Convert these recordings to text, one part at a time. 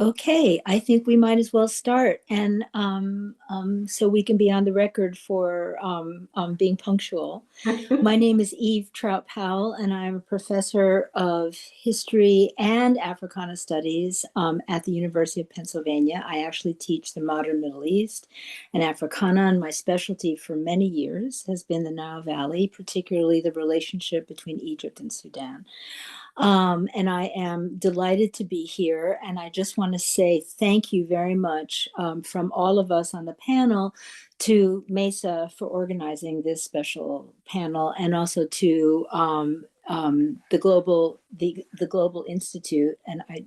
Okay, I think we might as well start, and so we can be on the record for being punctual. My name is Eve-Troutt Powell, and I'm a professor of history and Africana studies at the University of Pennsylvania. I actually teach the modern Middle East and Africana, and my specialty for many years has been the Nile Valley, particularly the relationship between Egypt and Sudan. And I am delighted to be here. And I just want to say thank you very much from all of us on the panel to MESA for organizing this special panel, and also to the Global Institute, and I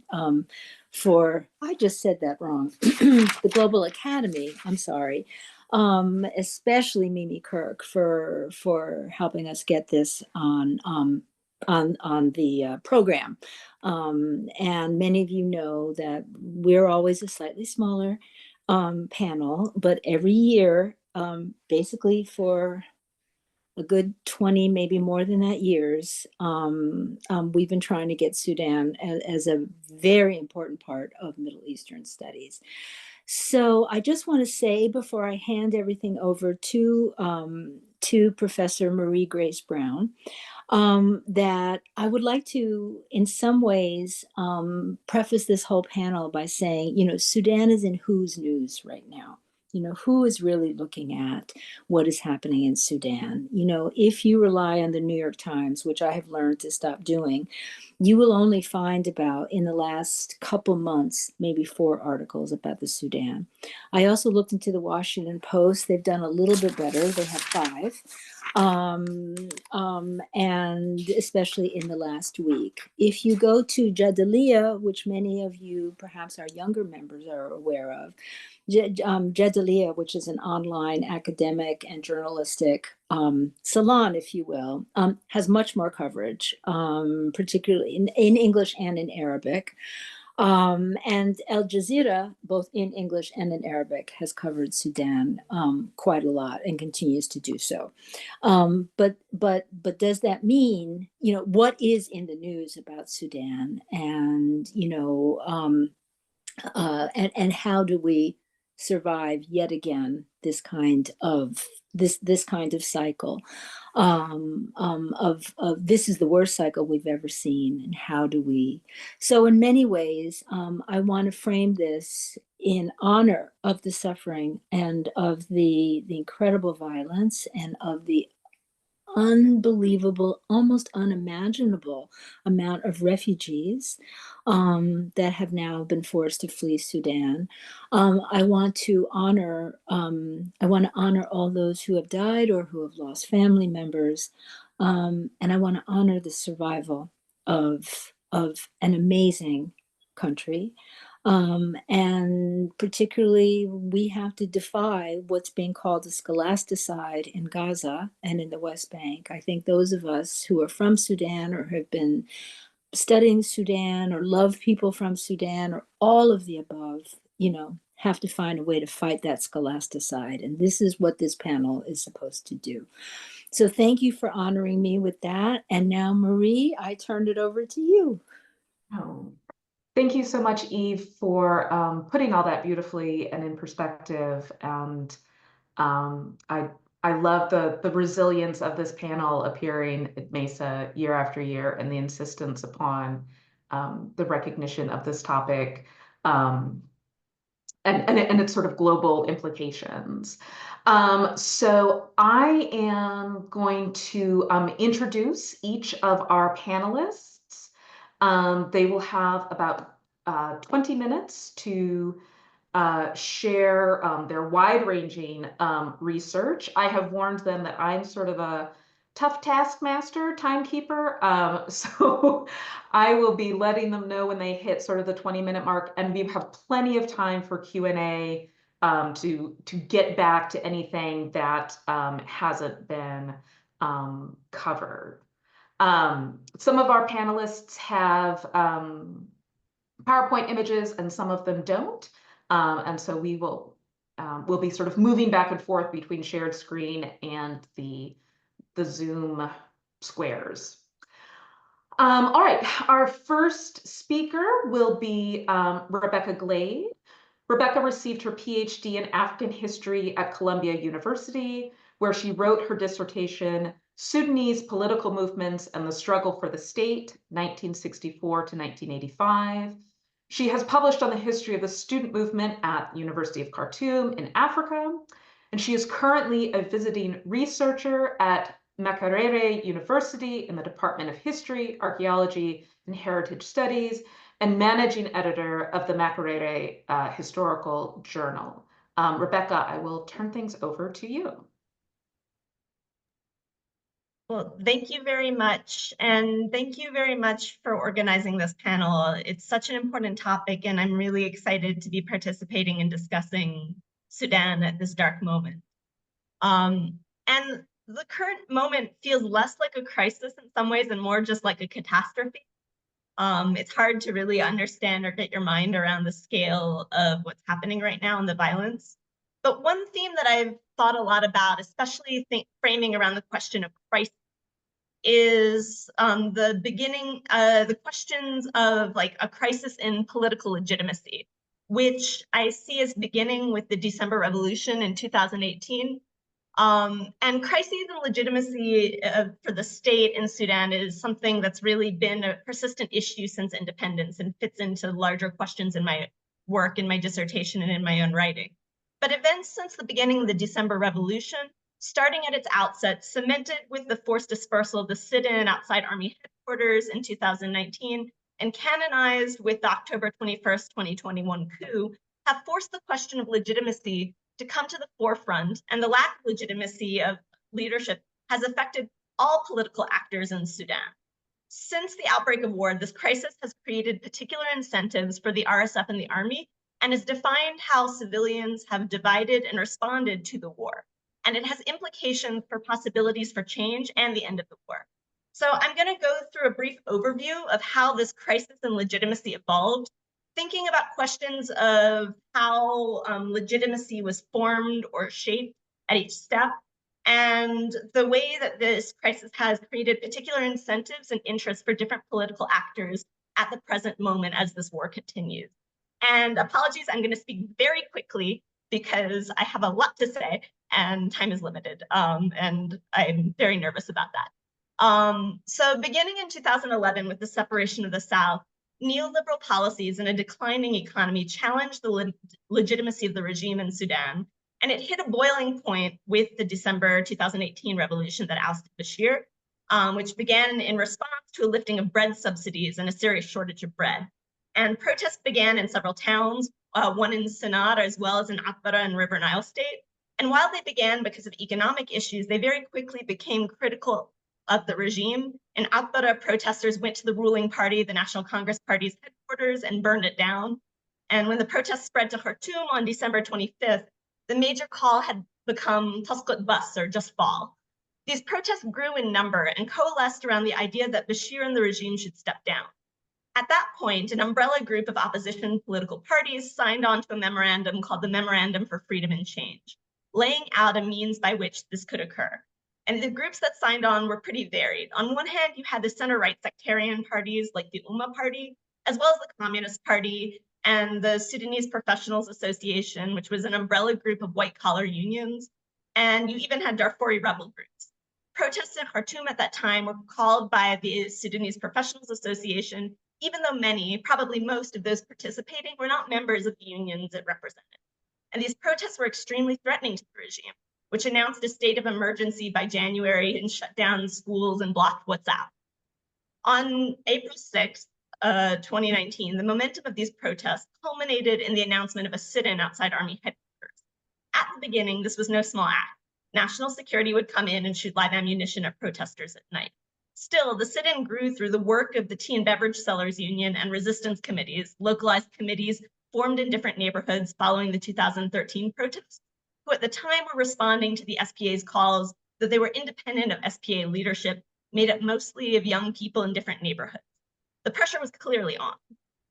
just said that wrong, the Global Academy. I'm sorry. Especially Mimi Kirk for helping us get this on the program. And many of you know that we're always a slightly smaller panel, but every year, basically for a good 20, maybe more than that years, we've been trying to get Sudan as a very important part of Middle Eastern studies. So I just want to say before I hand everything over to Professor Marie Grace Brown, that I would like to, in some ways, preface this whole panel by saying, Sudan is in whose news right now? Who is really looking at what is happening in Sudan? If you rely on the New York Times, which I have learned to stop doing, you will only find about, in the last couple months, maybe 4 articles about the Sudan. I also looked into the Washington Post. They've done a little bit better. They have 5. And especially in the last week. If you go to Jadaliya, which many of you, perhaps our younger members, are aware of, Jadaliya, which is an online academic and journalistic salon, if you will, has much more coverage, particularly in English and in Arabic. And Al Jazeera, both in English and in Arabic, has covered Sudan quite a lot and continues to do so. But does that mean, what is in the news about Sudan, and and how do we survive yet again this kind of cycle of this is the worst cycle we've ever seen, and how do we? So in many ways, I want to frame this in honor of the suffering and of the incredible violence and of the unbelievable, almost unimaginable amount of refugees that have now been forced to flee Sudan. I want to honor all those who have died or who have lost family members, and I want to honor the survival of an amazing country. And particularly, we have to defy what's being called a scholasticide in Gaza and in the West Bank. I think those of us who are from Sudan or have been studying Sudan or love people from Sudan or all of the above, have to find a way to fight that scholasticide. And this is what this panel is supposed to do. So thank you for honoring me with that. And now, Marie, I turned it over to you. Oh. Thank you so much, Eve, for putting all that beautifully and in perspective. And I love the resilience of this panel appearing at MESA year after year, and the insistence upon the recognition of this topic and its sort of global implications. So I am going to introduce each of our panelists. They will have about 20 minutes to share their wide-ranging research. I have warned them that I'm sort of a tough taskmaster, timekeeper, so I will be letting them know when they hit sort of the 20-minute mark, and we have plenty of time for Q&A to get back to anything that hasn't been covered. Some of our panelists have PowerPoint images and some of them don't. And so we will we'll be sort of moving back and forth between shared screen and the Zoom squares. All right, our first speaker will be Rebecca Glade. Rebecca received her PhD in African history at Columbia University, where she wrote her dissertation, Sudanese Political Movements and the Struggle for the State, 1964 to 1985. She has published on the history of the student movement at the University of Khartoum in Africa, and she is currently a visiting researcher at Makerere University in the Department of History, Archaeology, and Heritage Studies, and managing editor of the Makerere Historical Journal. Rebecca, I will turn things over to you. Well, thank you very much. And thank you very much for organizing this panel. It's such an important topic, and I'm really excited to be participating in discussing Sudan at this dark moment. And the current moment feels less like a crisis in some ways and more just like a catastrophe. It's hard to really understand or get your mind around the scale of what's happening right now and the violence. But one theme that I've thought a lot about, especially framing around the question of crisis, is the questions of like a crisis in political legitimacy, which I see as beginning with the December Revolution in 2018. And crises and legitimacy for the state in Sudan is something that's really been a persistent issue since independence and fits into larger questions in my work, in my dissertation, and in my own writing. But events since the beginning of the December Revolution, starting at its outset, cemented with the forced dispersal of the sit-in outside army headquarters in 2019, and canonized with the October 21st, 2021 coup, have forced the question of legitimacy to come to the forefront, and the lack of legitimacy of leadership has affected all political actors in Sudan. Since the outbreak of war, this crisis has created particular incentives for the RSF and the army, and has defined how civilians have divided and responded to the war. And it has implications for possibilities for change and the end of the war. So I'm going to go through a brief overview of how this crisis and legitimacy evolved, thinking about questions of how legitimacy was formed or shaped at each step, and the way that this crisis has created particular incentives and interests for different political actors at the present moment as this war continues. And apologies, I'm going to speak very quickly because I have a lot to say and time is limited, and I'm very nervous about that. So beginning in 2011 with the separation of the South, neoliberal policies and a declining economy challenged the legitimacy of the regime in Sudan, and it hit a boiling point with the December 2018 revolution that ousted Bashir, which began in response to a lifting of bread subsidies and a serious shortage of bread. And protests began in several towns, one in Sennar as well as in Atbara and River Nile State. And while they began because of economic issues, they very quickly became critical of the regime. In Atbara, protesters went to the ruling party, the National Congress Party's headquarters, and burned it down. And when the protests spread to Khartoum on December 25th, the major call had become Taskut Bus, or just fall. These protests grew in number and coalesced around the idea that Bashir and the regime should step down. At that point, an umbrella group of opposition political parties signed on to a memorandum called the Memorandum for Freedom and Change, laying out a means by which this could occur. And the groups that signed on were pretty varied. On one hand, you had the center-right sectarian parties like the Umma Party, as well as the Communist Party and the Sudanese Professionals Association, which was an umbrella group of white-collar unions. And you even had Darfuri rebel groups. Protests in Khartoum at that time were called by the Sudanese Professionals Association, even though many, probably most of those participating, were not members of the unions it represented. And these protests were extremely threatening to the regime, which announced a state of emergency by January and shut down schools and blocked WhatsApp. On April 6th, 2019, the momentum of these protests culminated in the announcement of a sit-in outside army headquarters. At the beginning, this was no small act. National security would come in and shoot live ammunition at protesters at night. Still, the sit-in grew through the work of the Tea and Beverage Sellers Union and resistance committees, localized committees formed in different neighborhoods following the 2013 protests, who at the time were responding to the SPA's calls that they were independent of SPA leadership, made up mostly of young people in different neighborhoods. The pressure was clearly on.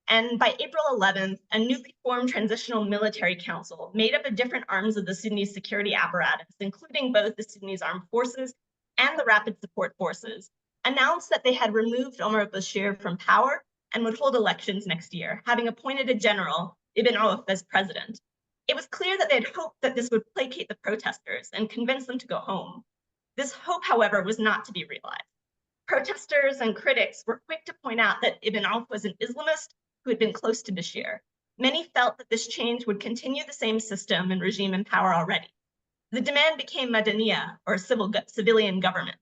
And by April 11th, a newly formed transitional military council made up of different arms of the Sudanese security apparatus, including both the Sudanese armed forces and the rapid support forces, announced that they had removed Omar al-Bashir from power and would hold elections next year, having appointed a general, Ibn Auf, as president. It was clear that they had hoped that this would placate the protesters and convince them to go home. This hope, however, was not to be realized. Protesters and critics were quick to point out that Ibn Auf was an Islamist who had been close to Bashir. Many felt that this change would continue the same system and regime in power already. The demand became Madaniya, or civilian government.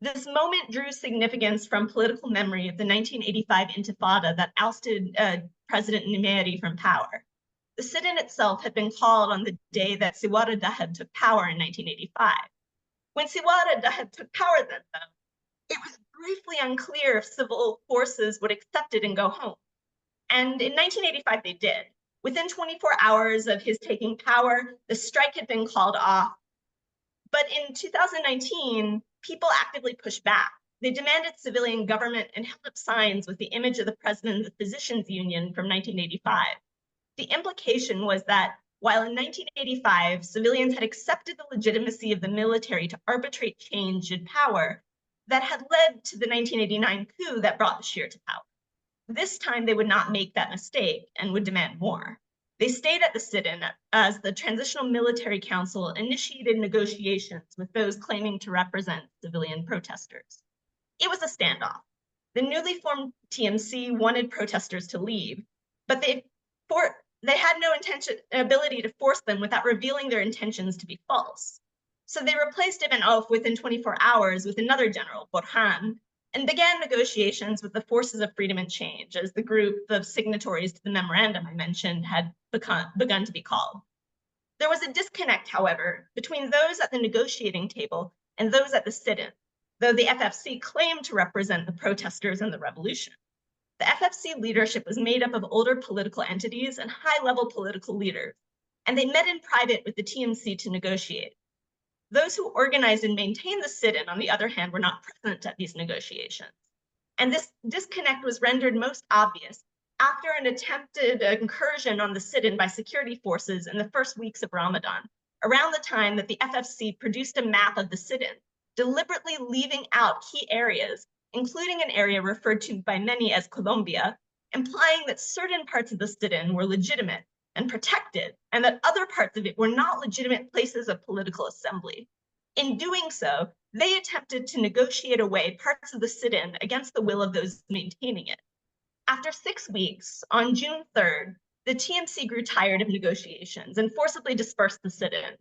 This moment drew significance from political memory of the 1985 Intifada that ousted President Nimeri from power. The sit-in itself had been called on the day that Siwara Dahab took power in 1985. When Siwara Dahab took power then, though, it was briefly unclear if civil forces would accept it and go home. And in 1985, they did. Within 24 hours of his taking power, the strike had been called off. But in 2019, people actively pushed back. They demanded civilian government and held up signs with the image of the president of the Physicians Union from 1985. The implication was that while in 1985, civilians had accepted the legitimacy of the military to arbitrate change in power, that had led to the 1989 coup that brought Bashir to power. This time, they would not make that mistake and would demand more. They stayed at the sit-in as the Transitional Military Council initiated negotiations with those claiming to represent civilian protesters. It was a standoff. The newly formed TMC wanted protesters to leave, but they had no ability to force them without revealing their intentions to be false. So they replaced Ibn Auf within 24 hours with another general, Burhan, and began negotiations with the Forces of Freedom and Change, as the group of signatories to the memorandum I mentioned had begun to be called. There was a disconnect, however, between those at the negotiating table and those at the sit-in, though the FFC claimed to represent the protesters and the revolution. The FFC leadership was made up of older political entities and high-level political leaders, and they met in private with the TMC to negotiate. Those who organized and maintained the sit-in, on the other hand, were not present at these negotiations. And this disconnect was rendered most obvious after an attempted incursion on the sit-in by security forces in the first weeks of Ramadan, around the time that the FFC produced a map of the sit-in, deliberately leaving out key areas, including an area referred to by many as Colombia, implying that certain parts of the sit-in were legitimate and protected, and that other parts of it were not legitimate places of political assembly. In doing so, they attempted to negotiate away parts of the sit-in against the will of those maintaining it. After 6 weeks, on June 3rd, the TMC grew tired of negotiations and forcibly dispersed the sit-in.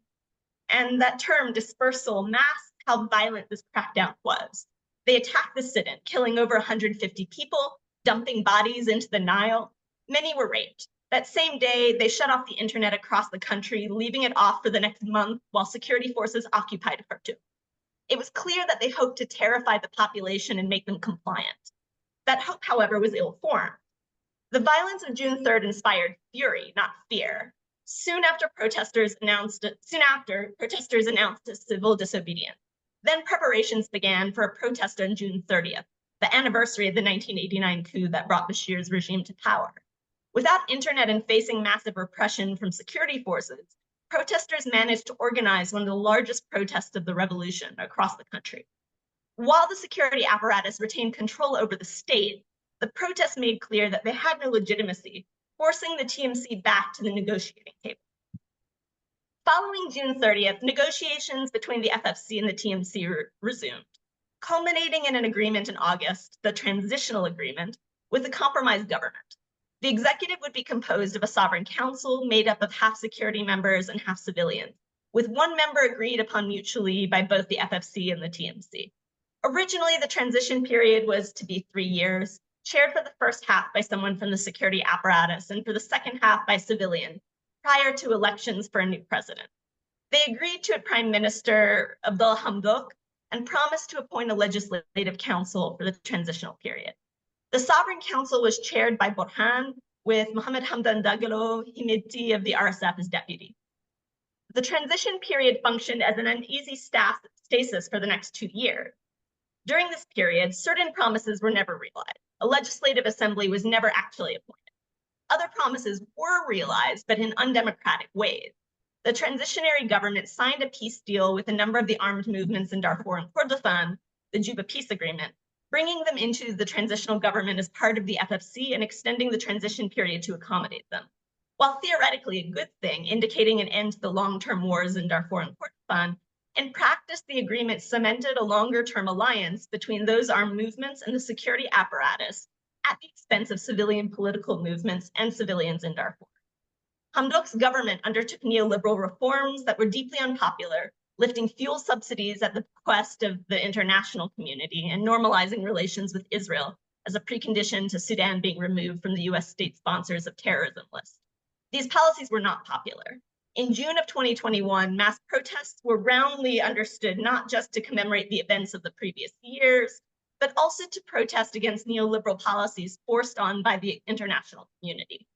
And that term, dispersal, masked how violent this crackdown was. They attacked the sit-in, killing over 150 people, dumping bodies into the Nile. Many were raped. That same day, they shut off the internet across the country, leaving it off for the next month while security forces occupied Khartoum. It was clear that they hoped to terrify the population and make them compliant. That hope, however, was ill-formed. The violence of June 3rd inspired fury, not fear. Soon after, protesters announced civil disobedience. Then preparations began for a protest on June 30th, the anniversary of the 1989 coup that brought Bashir's regime to power. Without internet and facing massive repression from security forces, protesters managed to organize one of the largest protests of the revolution across the country. While the security apparatus retained control over the state, the protests made clear that they had no legitimacy, forcing the TMC back to the negotiating table. Following June 30th, negotiations between the FFC and the TMC resumed, culminating in an agreement in August, the transitional agreement, with a compromise government. The executive would be composed of a sovereign council made up of half security members and half civilians, with one member agreed upon mutually by both the FFC and the TMC. Originally, the transition period was to be 3 years, chaired for the first half by someone from the security apparatus and for the second half by civilian, prior to elections for a new president. They agreed to a Prime Minister, Abdullah Hamdok, and promised to appoint a legislative council for the transitional period. The Sovereign Council was chaired by Burhan, with Mohammed Hamdan Dagalo Himiti of the RSF as deputy. The transition period functioned as an uneasy stasis for the next 2 years. During this period, certain promises were never realized. A legislative assembly was never actually appointed. Other promises were realized, but in undemocratic ways. The transitionary government signed a peace deal with a number of the armed movements in Darfur and Kordofan, the Juba Peace Agreement, bringing them into the transitional government as part of the FFC and extending the transition period to accommodate them. While theoretically a good thing, indicating an end to the long-term wars in Darfur and Kordofan, in practice, the agreement cemented a longer-term alliance between those armed movements and the security apparatus at the expense of civilian political movements and civilians in Darfur. Hamdok's government undertook neoliberal reforms that were deeply unpopular, lifting fuel subsidies at the request of the international community and normalizing relations with Israel as a precondition to Sudan being removed from the US state sponsors of terrorism list. These policies were not popular. In June of 2021, mass protests were roundly understood not just to commemorate the events of the previous years, but also to protest against neoliberal policies forced on by the international community.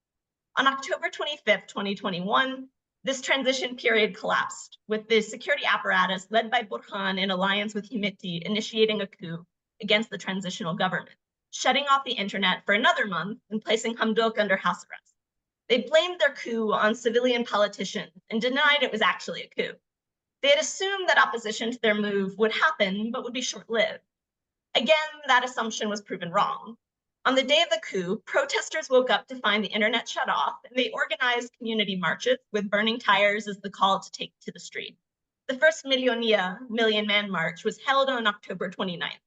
On October 25th, 2021, this transition period collapsed, with the security apparatus led by Burhan in alliance with Hemeti initiating a coup against the transitional government, shutting off the internet for another month and placing Hamdok under house arrest. They blamed their coup on civilian politicians and denied it was actually a coup. They had assumed that opposition to their move would happen, but would be short-lived. Again, that assumption was proven wrong. On the day of the coup, protesters woke up to find the internet shut off, and they organized community marches with burning tires as the call to take to the street. The first Million Man March was held on October 29th.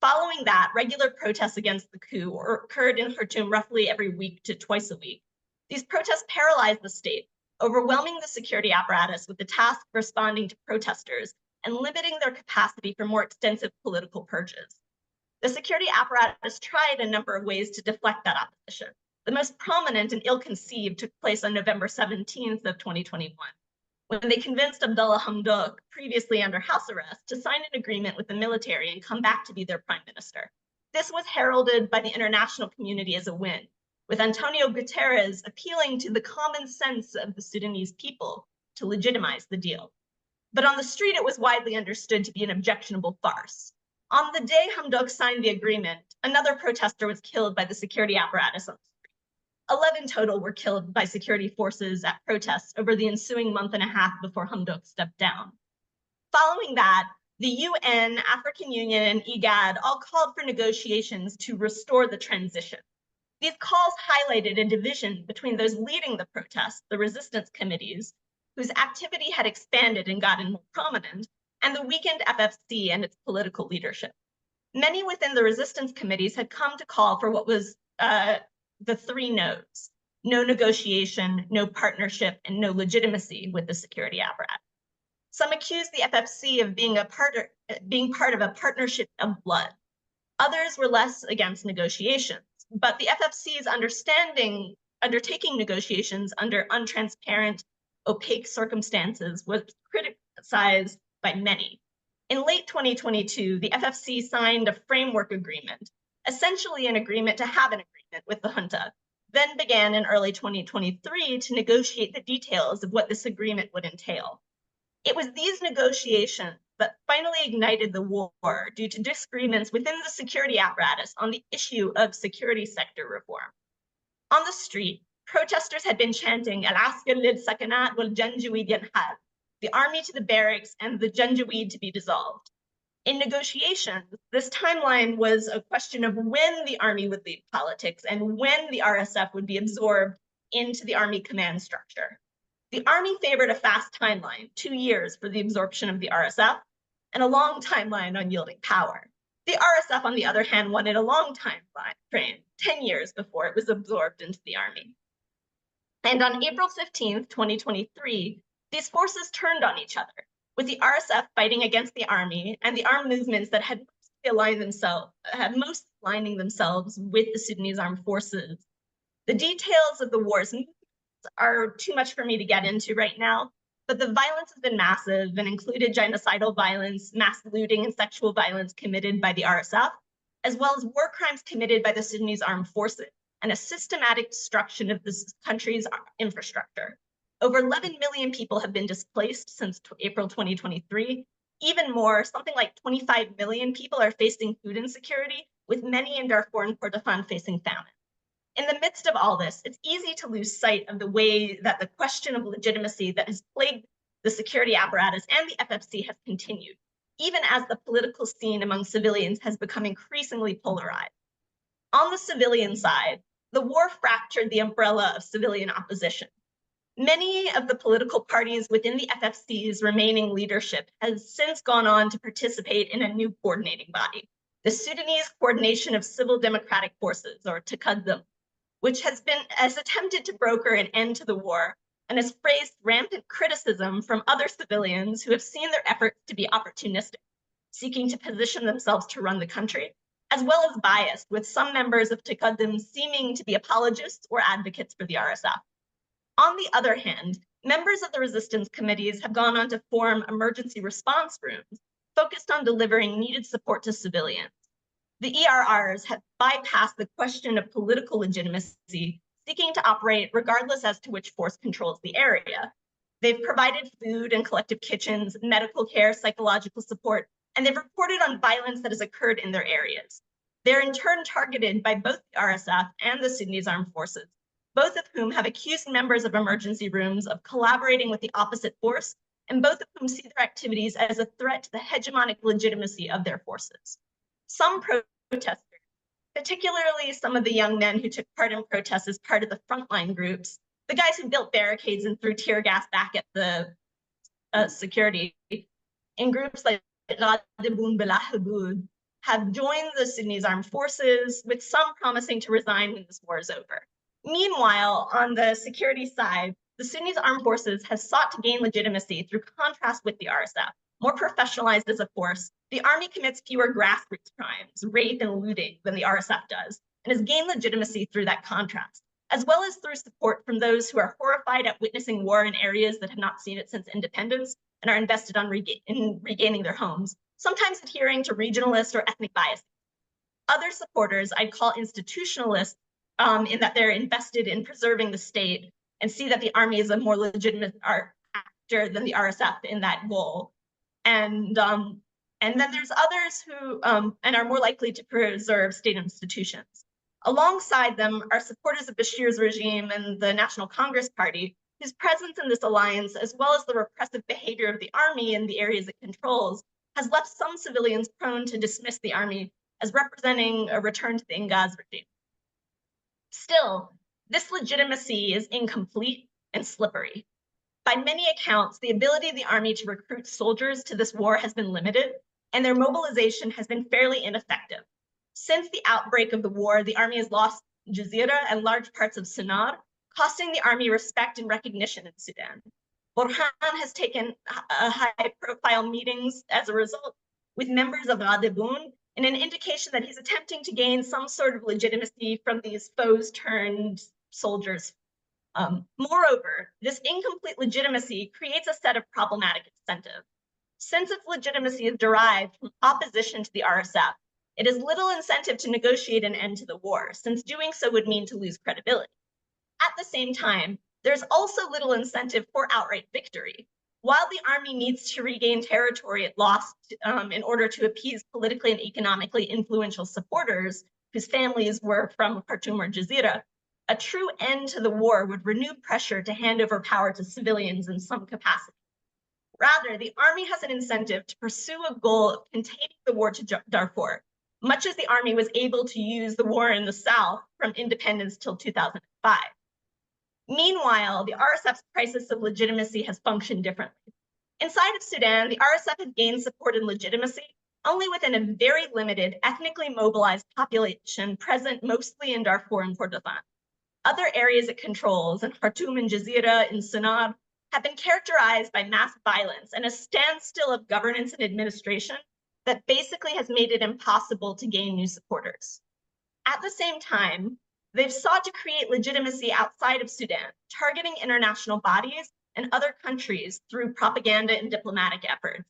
Following that, regular protests against the coup occurred in Khartoum roughly every week to twice a week. These protests paralyzed the state, overwhelming the security apparatus with the task of responding to protesters and limiting their capacity for more extensive political purges. The security apparatus tried a number of ways to deflect that opposition. The most prominent and ill-conceived took place on November 17th of 2021, when they convinced Abdullah Hamdok, previously under house arrest, to sign an agreement with the military and come back to be their prime minister. This was heralded by the international community as a win, with Antonio Guterres appealing to the common sense of the Sudanese people to legitimize the deal. But on the street, it was widely understood to be an objectionable farce. On the day Hamdok signed the agreement, another protester was killed by the security apparatus on the street. 11 total were killed by security forces at protests over the ensuing month and a half before Hamdok stepped down. Following that, the UN, African Union, and IGAD all called for negotiations to restore the transition. These calls highlighted a division between those leading the protests, the resistance committees, whose activity had expanded and gotten more prominent, and the weakened FFC and its political leadership. Many within the resistance committees had come to call for what was the three no's: no negotiation, no partnership, and no legitimacy with the security apparatus. Some accused the FFC of being part of a partnership of blood. Others were less against negotiations, but the FFC's undertaking negotiations under untransparent, opaque circumstances was criticized by many. In late 2022, the FFC signed a framework agreement, essentially an agreement to have an agreement with the junta, then began in early 2023 to negotiate the details of what this agreement would entail. It was these negotiations that finally ignited the war due to disagreements within the security apparatus on the issue of security sector reform. On the street, protesters had been chanting Al-Askar lil-Sakanat wal-Janjaweed yanhad, the army to the barracks and the Janjaweed to be dissolved. In negotiations, this timeline was a question of when the army would leave politics and when the RSF would be absorbed into the army command structure. The army favored a fast timeline, 2 years for the absorption of the RSF, and a long timeline on yielding power. The RSF, on the other hand, wanted a long timeline frame, 10 years before it was absorbed into the army. And on April 15th, 2023, these forces turned on each other, with the RSF fighting against the army and the armed movements that had most aligning themselves with the Sudanese armed forces. The details of the war's movements are too much for me to get into right now, but the violence has been massive and included genocidal violence, mass looting, and sexual violence committed by the RSF, as well as war crimes committed by the Sudanese armed forces and a systematic destruction of this country's infrastructure. Over 11 million people have been displaced since April 2023. Even more, something like 25 million people are facing food insecurity, with many in Darfur and Kordofan facing famine. In the midst of all this, it's easy to lose sight of the way that the question of legitimacy that has plagued the security apparatus and the FFC has continued. even as the political scene among civilians has become increasingly polarized. On the civilian side, the war fractured the umbrella of civilian opposition. Many of the political parties within the FFC's remaining leadership has since gone on to participate in a new coordinating body, the Sudanese Coordination of Civil Democratic Forces, or Taqaddum, which has attempted to broker an end to the war and has faced rampant criticism from other civilians who have seen their efforts to be opportunistic, seeking to position themselves to run the country, as well as biased, with some members of Taqaddum seeming to be apologists or advocates for the RSF. On the other hand, members of the resistance committees have gone on to form emergency response rooms focused on delivering needed support to civilians. The ERRs have bypassed the question of political legitimacy, seeking to operate regardless as to which force controls the area. They've provided food and collective kitchens, medical care, psychological support, and they've reported on violence that has occurred in their areas. They're in turn targeted by both the RSF and the Sudanese Armed Forces, both of whom have accused members of emergency rooms of collaborating with the opposite force, and both of whom see their activities as a threat to the hegemonic legitimacy of their forces. Some protesters, particularly some of the young men who took part in protests as part of the frontline groups, the guys who built barricades and threw tear gas back at the security, in groups like Glade, have joined the Sudanese Armed Forces, with some promising to resign when this war is over. Meanwhile, on the security side, the Sudanese Armed Forces has sought to gain legitimacy through contrast with the RSF. More professionalized as a force, the army commits fewer grassroots crimes, rape and looting, than the RSF does, and has gained legitimacy through that contrast, as well as through support from those who are horrified at witnessing war in areas that have not seen it since independence and are invested in regaining their homes, sometimes adhering to regionalist or ethnic bias. Other supporters I'd call institutionalists, in that they're invested in preserving the state and see that the army is a more legitimate actor than the RSF in that goal. And then there's others who and are more likely to preserve state institutions. Alongside them are supporters of Bashir's regime and the National Congress Party, whose presence in this alliance, as well as the repressive behavior of the army in the areas it controls, has left some civilians prone to dismiss the army as representing a return to the Inghaz regime. Still, this legitimacy is incomplete and slippery. By many accounts, the ability of the army to recruit soldiers to this war has been limited, and their mobilization has been fairly ineffective. Since the outbreak of the war, the army has lost Jazeera and large parts of Sennar, costing the army respect and recognition in Sudan. Burhan has taken high-profile meetings as a result with members of Ghadabun, in an indication that he's attempting to gain some sort of legitimacy from these foes turned soldiers. Moreover, this incomplete legitimacy creates a set of problematic incentives. Since its legitimacy is derived from opposition to the RSF, it has little incentive to negotiate an end to the war, since doing so would mean to lose credibility. At the same time, there's also little incentive for outright victory. While the army needs to regain territory it lost in order to appease politically and economically influential supporters whose families were from Khartoum or Jazeera, a true end to the war would renew pressure to hand over power to civilians in some capacity. Rather, the army has an incentive to pursue a goal of containing the war to Darfur, much as the army was able to use the war in the South from independence till 2005. Meanwhile, the RSF's crisis of legitimacy has functioned differently. Inside of Sudan, the RSF has gained support and legitimacy only within a very limited, ethnically mobilized population present mostly in Darfur and Kordofan. Other areas it controls, in Khartoum and Jazeera, in Sennar, have been characterized by mass violence and a standstill of governance and administration that basically has made it impossible to gain new supporters. At the same time, they've sought to create legitimacy outside of Sudan, targeting international bodies and other countries through propaganda and diplomatic efforts.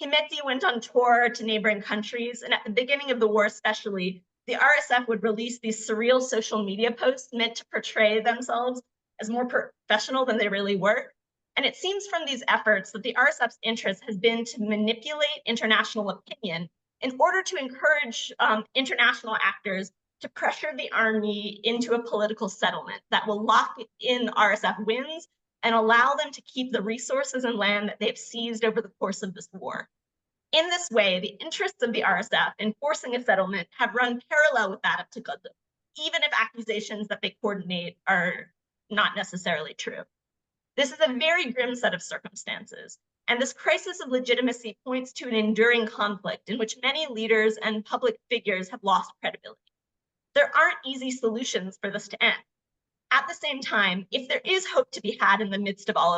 Hemeti went on tour to neighboring countries, and at the beginning of the war especially, the RSF would release these surreal social media posts meant to portray themselves as more professional than they really were. And it seems from these efforts that the RSF's interest has been to manipulate international opinion in order to encourage international actors to pressure the army into a political settlement that will lock in RSF wins and allow them to keep the resources and land that they've seized over the course of this war. In this way, the interests of the RSF in forcing a settlement have run parallel with that of Khartoum, even if accusations that they coordinate are not necessarily true. This is a very grim set of circumstances, and this crisis of legitimacy points to an enduring conflict in which many leaders and public figures have lost credibility. There aren't easy solutions for this to end. At the same time, if there is hope to be had in the midst of all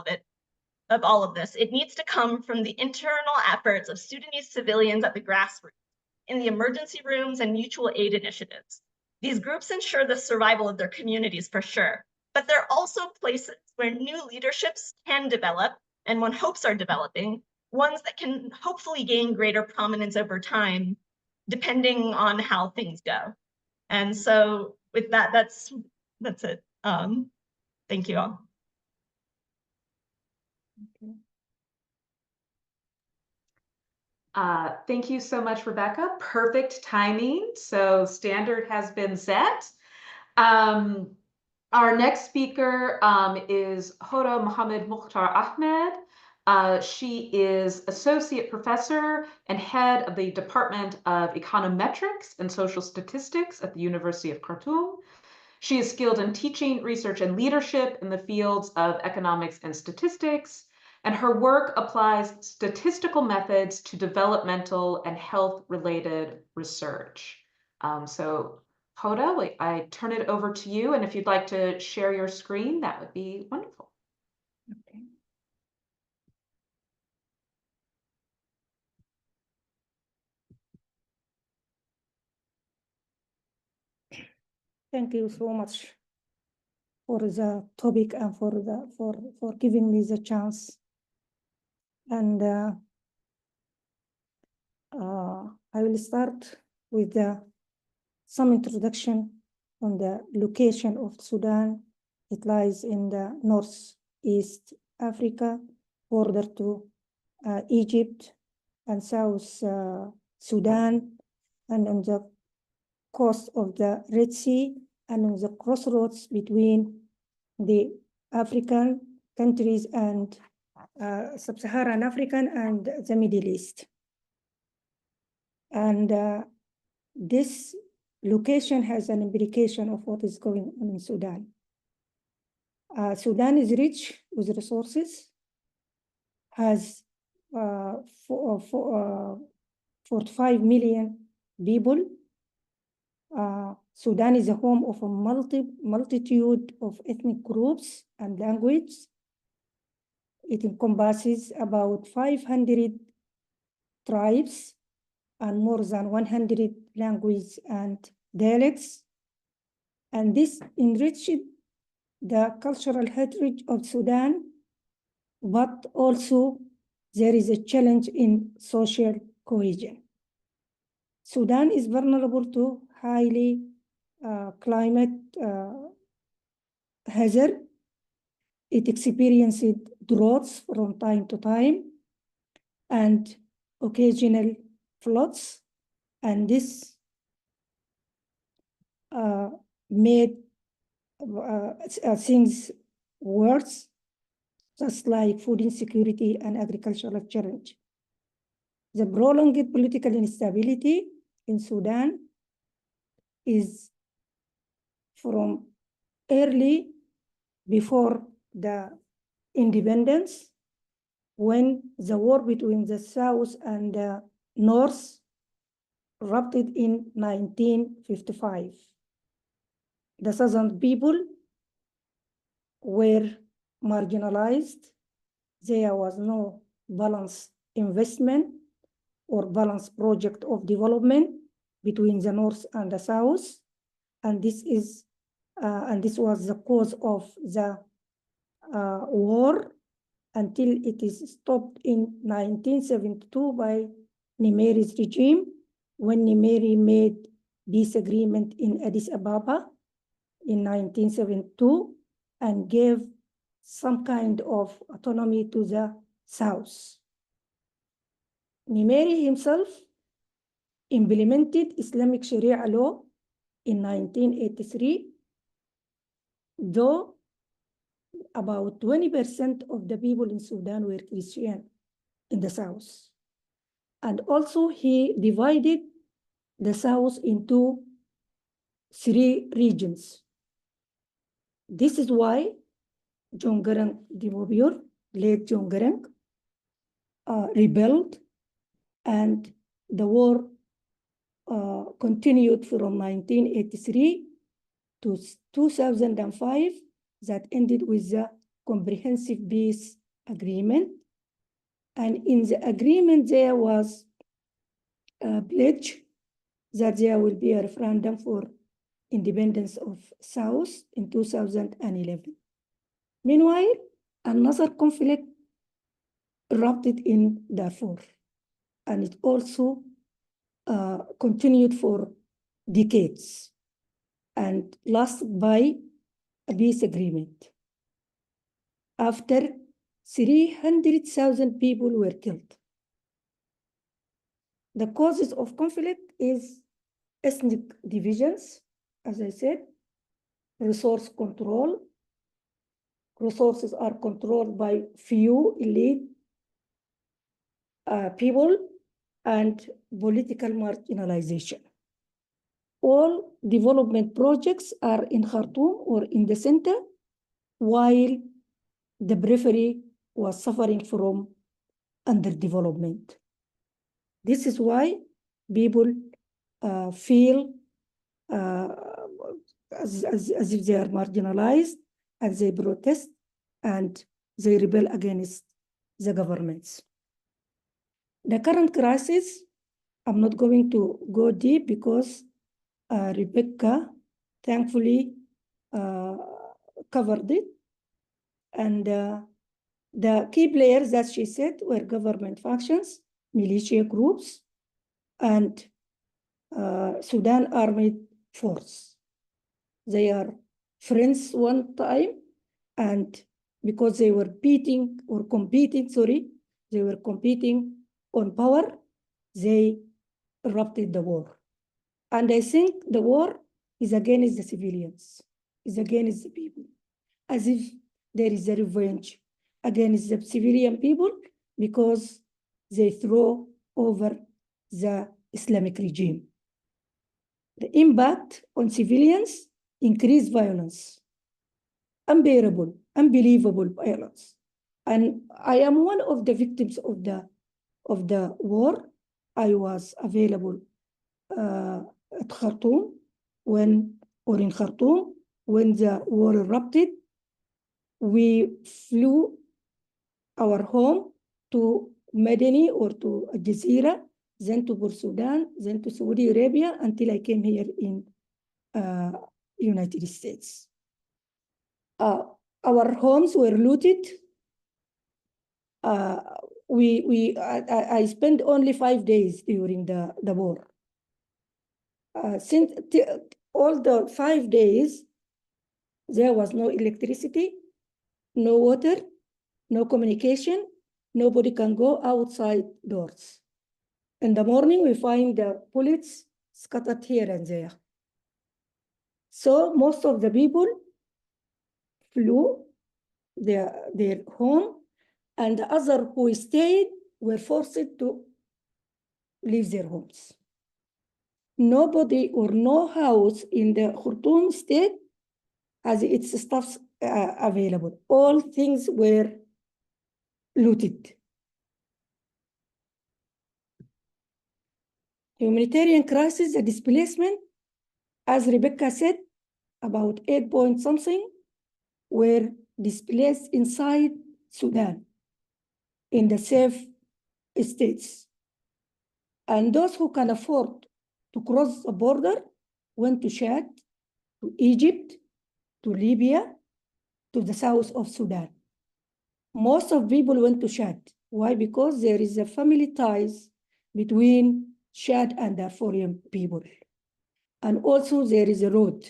of this, it needs to come from the internal efforts of Sudanese civilians at the grassroots, in the emergency rooms and mutual aid initiatives. These groups ensure the survival of their communities for sure, but there are also places where new leaderships can develop, and one hopes are developing, ones that can hopefully gain greater prominence over time, depending on how things go. And so with that, that's it. Thank you all. Okay. Thank you so much, Rebecca. Perfect timing. So standard has been set. Our next speaker is Huda Mohammed Mukhtar Ahmed. She is Associate Professor and Head of the Department of Econometrics and Social Statistics at the University of Khartoum. She is skilled in teaching, research, and leadership in the fields of economics and statistics, and her work applies statistical methods to developmental and health-related research. So Huda, I turn it over to you, and if you'd like to share your screen, that would be wonderful. Okay. Thank you so much for the topic and for giving me the chance. And I will start with some introduction on the location of Sudan. It lies in the northeast Africa, border to Egypt and South Sudan, and on the coast of the Red Sea, and on the crossroads between the African countries and Sub-Saharan African and the Middle East. And this location has an implication of what is going on in Sudan. Sudan is rich with resources, has 45 million people. Sudan is a home of a multitude of ethnic groups and languages. It encompasses about 500 tribes and more than 100 languages and dialects. And this enriched the cultural heritage of Sudan, but also there is a challenge in social cohesion. Sudan is vulnerable to highly climate hazard. It experienced droughts from time to time and occasional floods, and this made things worse, just like food insecurity and agricultural challenge. The prolonged political instability in Sudan is from early before the independence, when the war between the South and the North erupted in 1955. The Southern people were marginalized. There was no balanced investment or balanced project of development between the North and the South. And this was the cause of the war until it is stopped in 1972 by Nimere's regime, when Nimere made peace agreement in Addis Ababa in 1972 and gave some kind of autonomy to the South. Nimere himself implemented Islamic Sharia law in 1983, though about 20% of the people in Sudan were Christian in the South. And also he divided the South into 3 regions. This is why John Garang Dimobur, late John Garang, rebelled, and the war continued from 1983 to 2005, that ended with the Comprehensive Peace Agreement. And in the agreement, there was a pledge that there will be a referendum for independence of South in 2011. Meanwhile, another conflict erupted in Darfur, and it also continued for decades and lasted by a peace agreement. After 300,000 people were killed. The causes of conflict is ethnic divisions, as I said, resource control. Resources are controlled by few elite people, and political marginalization. All development projects are in Khartoum or in the center, while the periphery was suffering from underdevelopment. This is why people feel as if they are marginalized, and they protest and they rebel against the governments. The current crisis, I'm not going to go deep because Rebecca thankfully covered it. And the key players that she said were government factions, militia groups, and Sudan Armed Force. They are friends one time, and because they were competing on power, they erupted the war. And I think the war is against the civilians, is against the people, as if there is a revenge against the civilian people because they throw over the Islamic regime. The impact on civilians, increased violence, unbearable, unbelievable violence. And I am one of the victims of the war. I was available at Khartoum in Khartoum when the war erupted. We flew our home to Medini or to Jazeera, then to Port Sudan, then to Saudi Arabia, until I came here in United States. Our homes were looted. I spent only 5 days during the war. Since all the 5 days, there was no electricity, no water, no communication. Nobody can go outside doors. In the morning, we find the bullets scattered here and there. So most of the people flew their home, and the other who stayed were forced to leave their homes. Nobody or no house in the Khartoum state has its stuff available. All things were looted. Humanitarian crisis, the displacement, as Rebecca said, about 8 point something were displaced inside Sudan in the safe states. And those who can afford to cross the border went to Chad, to Egypt, to Libya, to the south of Sudan. Most of people went to Chad. Why? Because there is a family ties between Chad and Darfurian people. And also there is a road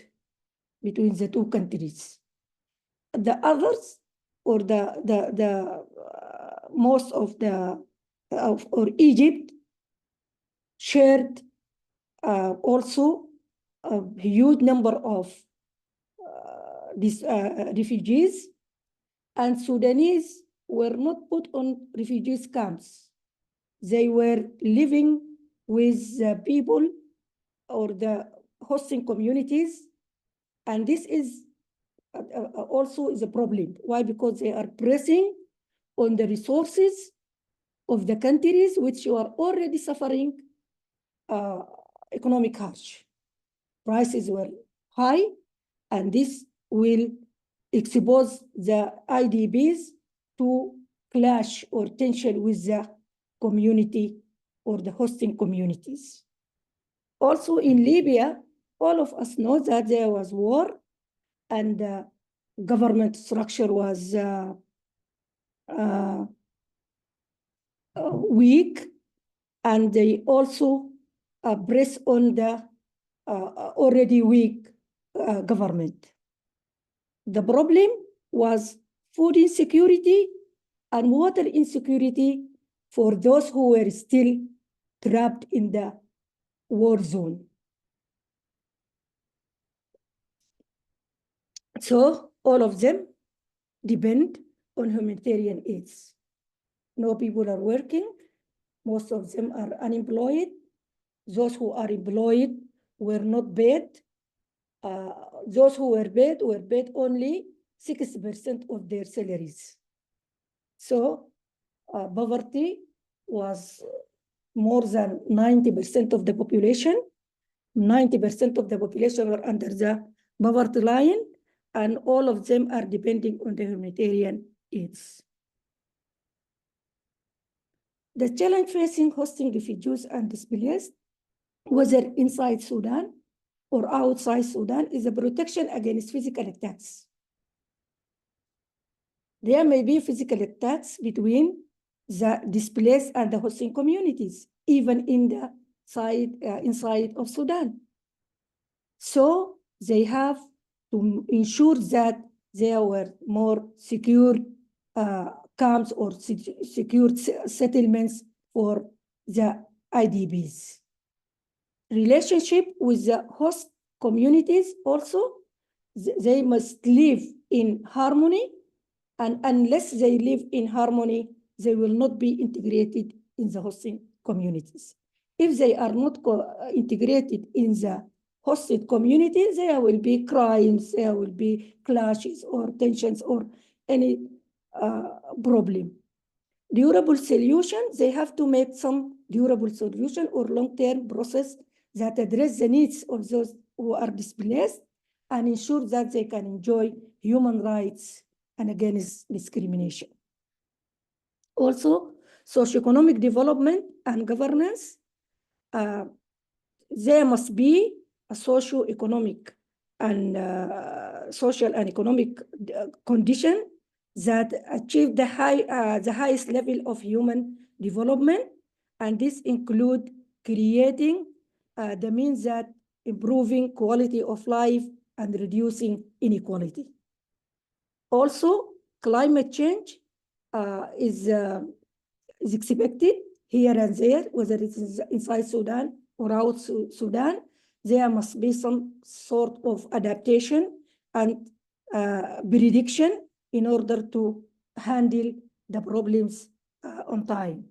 between the two countries. The others, or most of or Egypt shared also a huge number of these refugees, and Sudanese were not put on refugees camps. they were living with the people or the hosting communities. And this is also is a problem. Why? Because they are pressing on the resources of the countries which are already suffering economic harsh. Prices were high, and this will expose the IDPs to clash or tension with the community or the hosting communities. Also in Libya, all of us know that there was war and the government structure was weak, and they also press on the already weak government. The problem was food insecurity and water insecurity for those who were still trapped in the war zone. So all of them depend on humanitarian aids. No people are working. Most of them are unemployed. Those who are employed were not paid. Those who were paid only 60% of their salaries. So poverty was more than 90% of the population. 90% of the population were under the poverty line, and all of them are depending on the humanitarian aids. The challenge facing hosting refugees and displaced, whether inside Sudan or outside Sudan, is the protection against physical attacks. There may be physical attacks between the displaced and the hosting communities, even in the inside of Sudan. So they have to ensure that there were more secure camps or secured settlements for the IDPs. Relationship with the host communities also, they must live in harmony, and unless they live in harmony, they will not be integrated in the hosting communities. If they are not integrated in the hosted communities, there will be crimes, there will be clashes or tensions or any problem. Durable solutions, they have to make some durable solution or long-term process that address the needs of those who are displaced and ensure that they can enjoy human rights and against discrimination. Also, socioeconomic development and governance, there must be a socio-economic and social and economic condition that achieve the highest level of human development, and this include creating the means that improving quality of life and reducing inequality. Also, climate change is expected here and there, whether it is inside Sudan or out Sudan. There must be some sort of adaptation and prediction in order to handle the problems on time.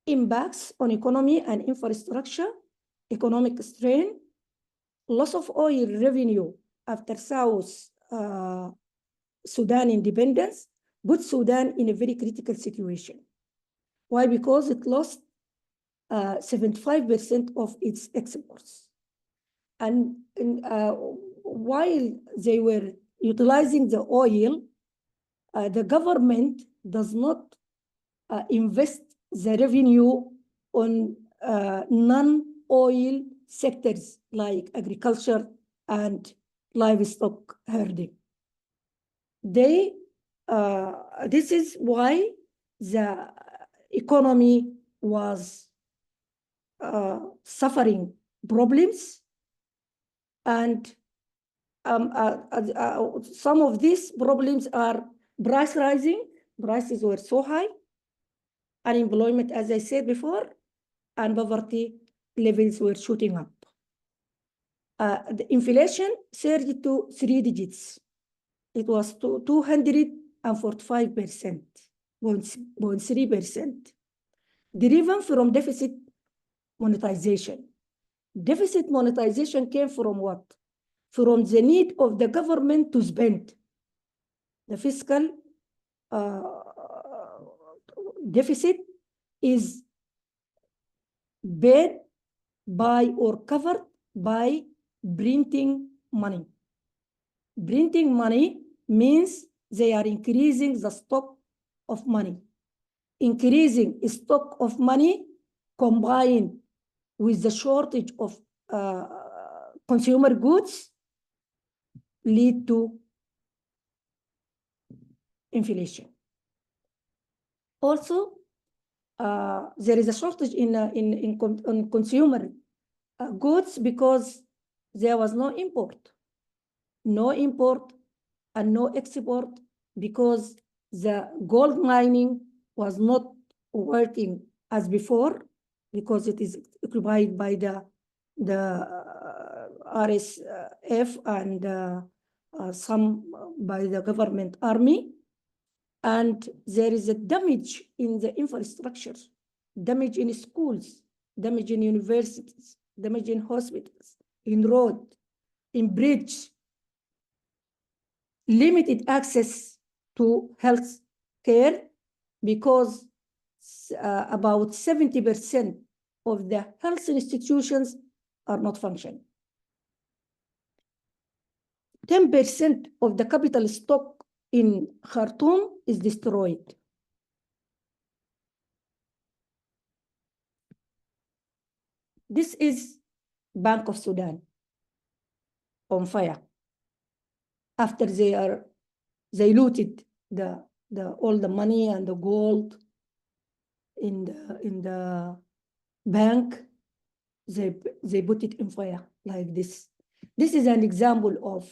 Impacts on economy and infrastructure, economic strain, loss of oil revenue after South Sudan independence put Sudan in a very critical situation. Why? Because it lost 75% of its exports. And while they were utilizing the oil, the government does not invest the revenue on non-oil sectors like agriculture and livestock herding. This is why the economy was suffering problems, and some of these problems are price rising. Prices were so high, unemployment, as I said before, and poverty levels were shooting up. The inflation surged to 3 digits. It was 200 and 45%, 0.3%, driven from deficit monetization. Deficit monetization came from what? From the need of the government to spend. The fiscal deficit is paid by or covered by printing money. Printing money means they are increasing the stock of money. Increasing stock of money combined with the shortage of consumer goods lead to inflation. Also, there is a shortage in consumer goods because there was no import and no export because the gold mining was not working as before because it is occupied by the RSF and some by the government army. And there is a damage in the infrastructure, damage in schools, damage in universities, damage in hospitals, in road, in bridge, limited access to health care because about 70% of the health institutions are not functioning. 10% of the capital stock in Khartoum is destroyed. This is Bank of Sudan on fire after they looted all the money and the gold in the bank. They put it in fire like this. This is an example of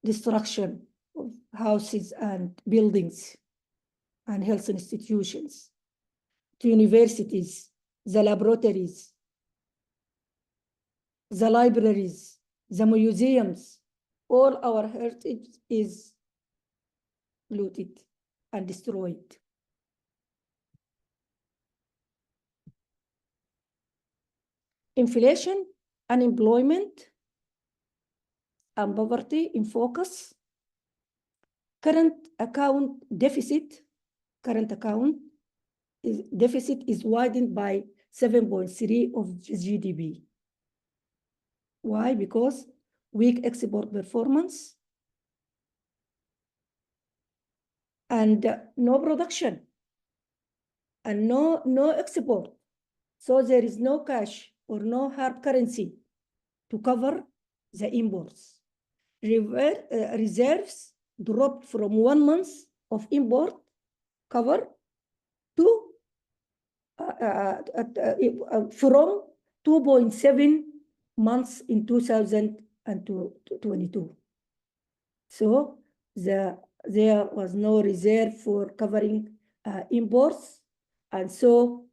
destruction of houses and buildings and health institutions, to universities, the laboratories, the libraries, the museums. All our heritage is looted and destroyed. Inflation, unemployment, and poverty in focus. Current account deficit is widened by 7.3 of GDP. Why? Because weak export performance and no production and no export. So there is no cash or no hard currency to cover the imports. Reserves dropped from 1 month of import cover to from 2.7 months in 2022. So there was no reserve for covering imports, and so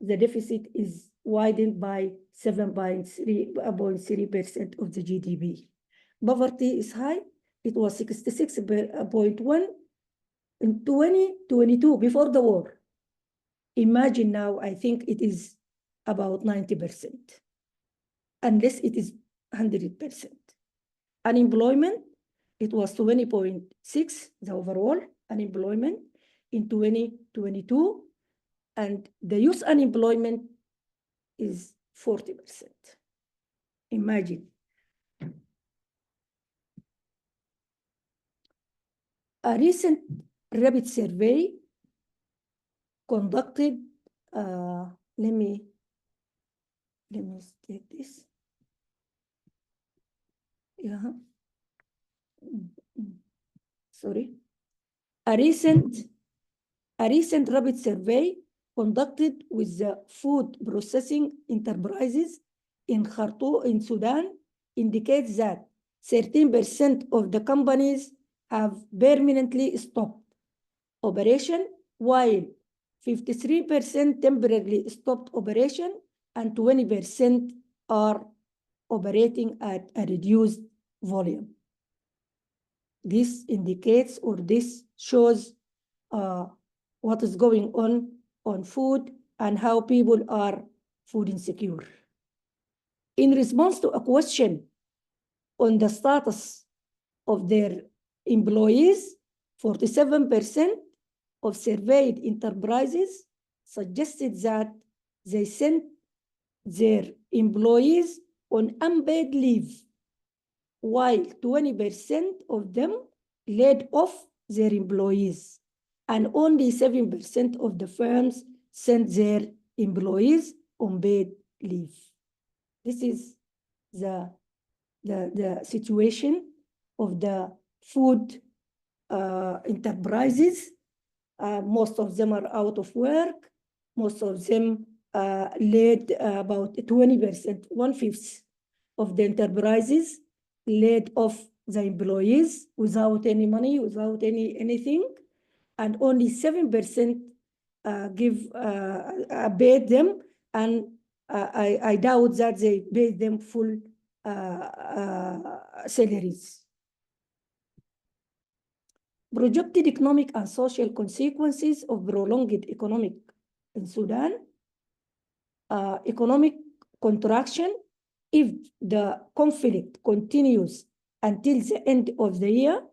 the deficit is widened by 7.3% of the GDP. Poverty is high. It was 66.1 in 2022 before the war. Imagine now, I think it is about 90%, unless it is 100%. Unemployment, it was 20.6, the overall unemployment in 2022, and the youth unemployment is 40%. Imagine. A recent rapid survey conducted, let me take this. Yeah. Sorry. A recent rapid survey conducted with the food processing enterprises in Khartoum in Sudan indicates that 13% of the companies have permanently stopped operation, while 53% temporarily stopped operation and 20% are operating at a reduced volume. This indicates or this shows what is going on food and how people are food insecure. In response to a question on the status of their employees, 47% of surveyed enterprises suggested that they sent their employees on unpaid leave, while 20% of them laid off their employees, and only 7% of the firms sent their employees on paid leave. This is the situation of the food enterprises. Most of them are out of work. Most of them laid about 20%, 1/5 of the enterprises laid off the employees without any money, without anything, and only 7% paid them, and I doubt that they paid them full salaries. Projected economic and social consequences of prolonged economic in Sudan. Economic contraction, if the conflict continues until the end of the year,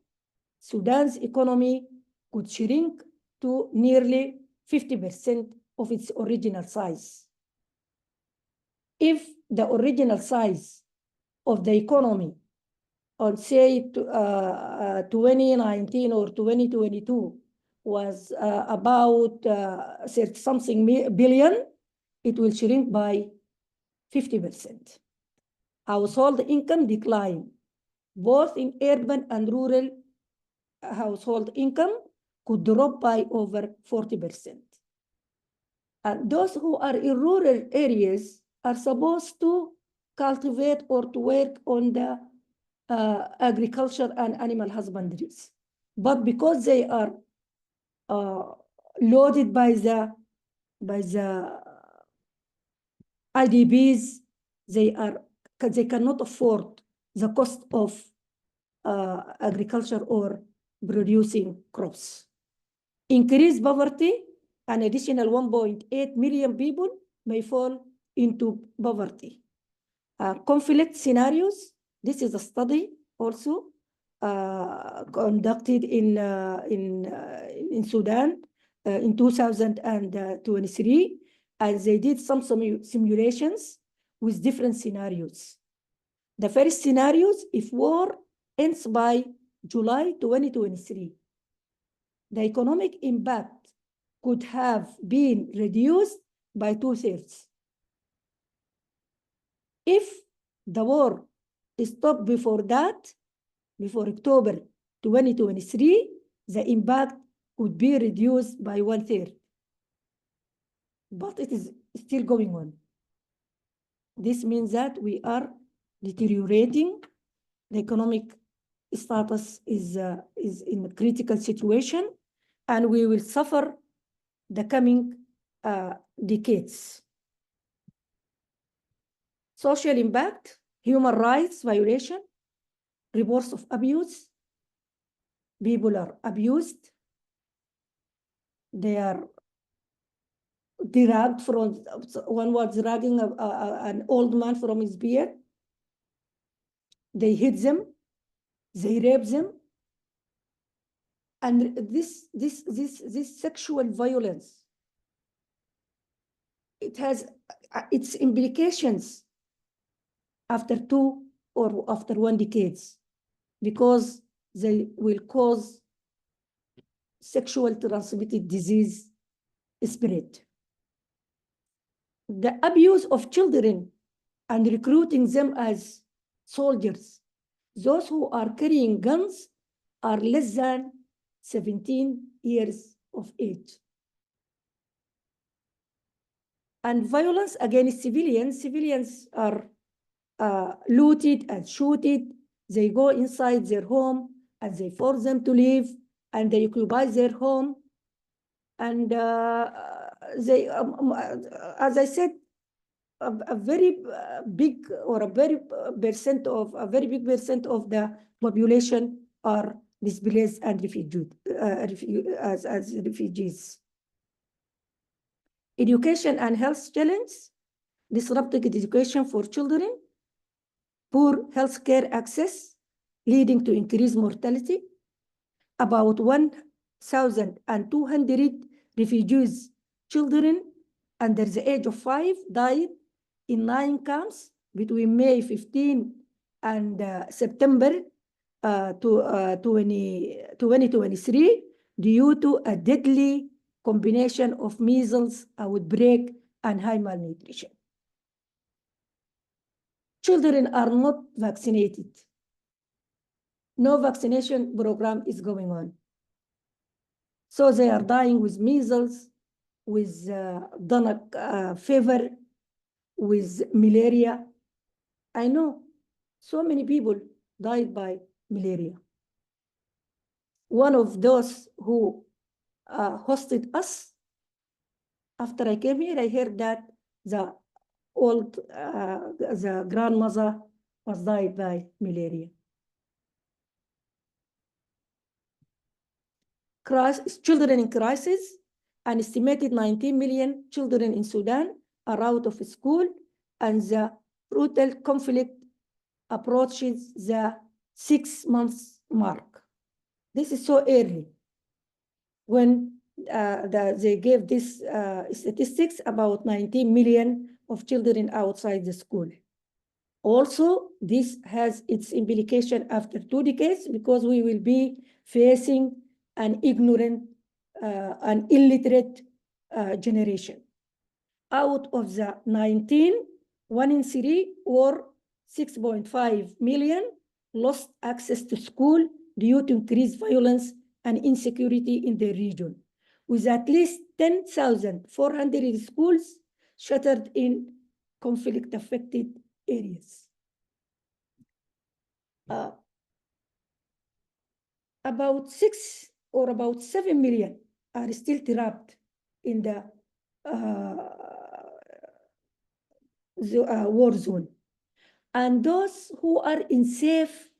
Sudan's economy could shrink to nearly 50% of its original size. If the original size of the economy on, say, 2019 or 2022 was about 30-something billion, it will shrink by 50%. Household income decline, both in urban and rural household income could drop by over 40%. And those who are in rural areas are supposed to cultivate or to work on the agriculture and animal husbandries. But because they are loaded by the IDPs, they cannot afford the cost of agriculture or producing crops. Increased poverty, an additional 1.8 million people may fall into poverty. Conflict scenarios, this is a study also conducted in Sudan in 2023, and they did some simulations with different scenarios. The first scenarios, if war ends by July 2023, the economic impact could have been reduced by 2/3. If the war stopped before that, before October 2023, the impact could be reduced by 1/3. But it is still going on. This means that we are deteriorating. The economic status is in a critical situation, and we will suffer the coming decades. Social impact, human rights violation, reports of abuse. People are abused. They are dragged from, one was dragging an old man from his beard. They hit them, they rape them. And this sexual violence, it has its implications after 2 or after 1 decade, because they will cause sexual transmitted disease spread. The abuse of children and recruiting them as soldiers. Those who are carrying guns are less than 17 years of age. And violence against civilians. Civilians are looted and shooted. They go inside their home and they force them to leave, and they occupy their home. And they, as I said, a very big or a very big percent of the population are displaced and as refugees. Education and health challenge, disrupted education for children, poor healthcare access, leading to increased mortality. About 1,200 refugees children under the age of 5 died in 9 camps between May 15 and September 2023 due to a deadly combination of measles outbreak and high malnutrition. Children are not vaccinated. No vaccination program is going on. So they are dying with measles, with fever, with malaria. I know so many people died by malaria. One of those who hosted us, after I came here, I heard that the grandmother was died by malaria. Children in crisis, an estimated 19 million children in Sudan are out of school, and the brutal conflict approaches the 6 months mark. This is so early. When they gave this statistics about 19 million of children outside the school. Also, this has its implication after 2 decades because we will be facing an ignorant, an illiterate generation. Out of the 19, 1 in 3 or 6.5 million lost access to school due to increased violence and insecurity in the region, with at least 10,400 schools shuttered in conflict-affected areas. About 6 or about 7 million are still trapped in the war zone. And those who are in safe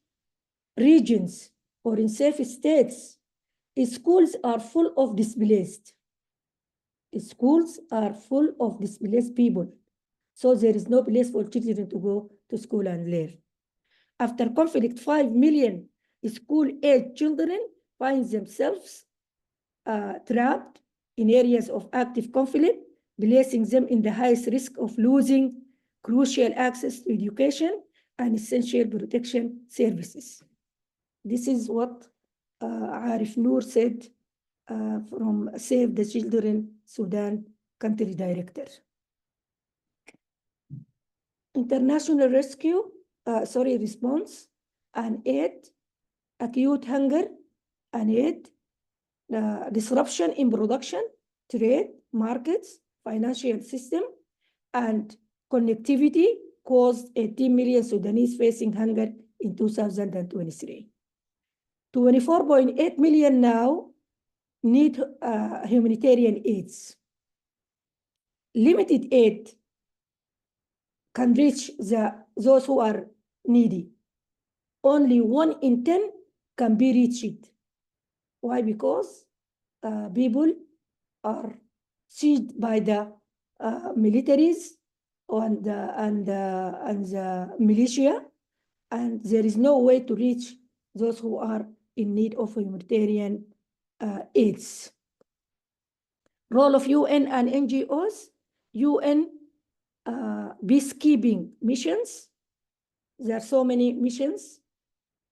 regions or in safe states, schools are full of displaced. Schools are full of displaced people. So there is no place for children to go to school and learn. After conflict, 5 million school-age children find themselves trapped in areas of active conflict, placing them in the highest risk of losing crucial access to education and essential protection services. This is what Arif Noor said from Save the Children Sudan country director. International response and aid, acute hunger and aid, disruption in production, trade, markets, financial system, and connectivity caused 18 million Sudanese facing hunger in 2023. 24.8 million now need humanitarian aids. Limited aid can reach those who are needy. Only 1 in 10 can be reached. Why? Because people are seized by the militaries and the militia, and there is no way to reach those who are in need of humanitarian aids. Role of UN and NGOs, UN peacekeeping missions. There are so many missions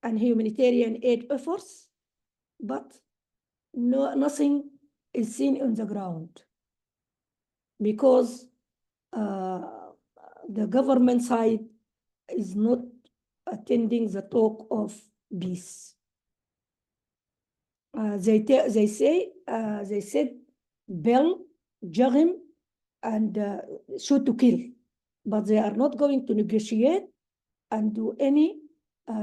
and humanitarian aid efforts, but nothing is seen on the ground because the government side is not attending the talk of peace. They said Bell, Jagim, and shoot to kill, but they are not going to negotiate and do any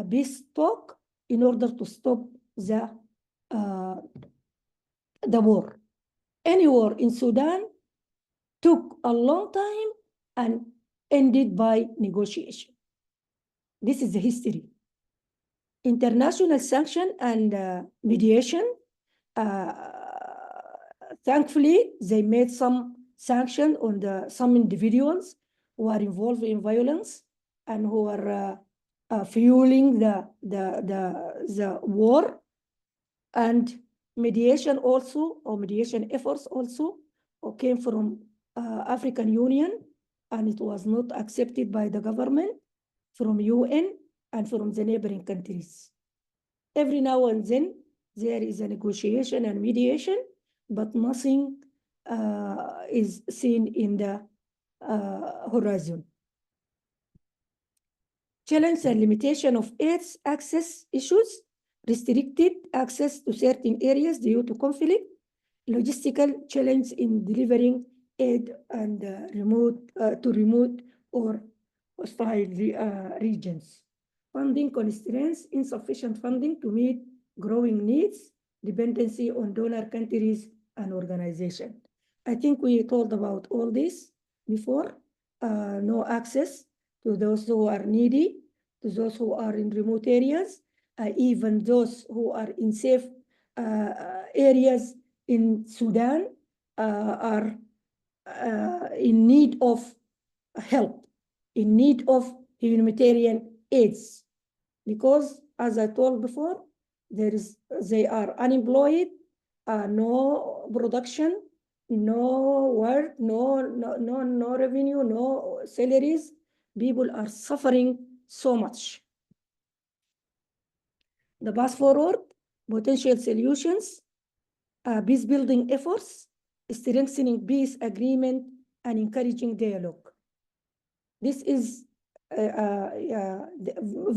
peace talk in order to stop the war. Any war in Sudan took a long time and ended by negotiation. This is the history. International sanction and mediation. Thankfully, they made some sanction on some individuals who are involved in violence and who are fueling the war. And mediation also, or mediation efforts also, came from African Union, and it was not accepted by the government, from UN, and from the neighboring countries. Every now and then, there is a negotiation and mediation, but nothing is seen in the horizon. Challenge and limitation of AIDS access issues, restricted access to certain areas due to conflict, logistical challenge in delivering aid and to remote or hostile regions. Funding constraints, insufficient funding to meet growing needs, dependency on donor countries and organizations. I think we told about all this before. No access to those who are needy, to those who are in remote areas, even those who are in safe areas in Sudan are in need of help, in need of humanitarian aids, because as I told before, they are unemployed, no production, no work, no revenue, no salaries. People are suffering so much. The path forward, potential solutions, peace building efforts, strengthening peace agreement, and encouraging dialogue. This is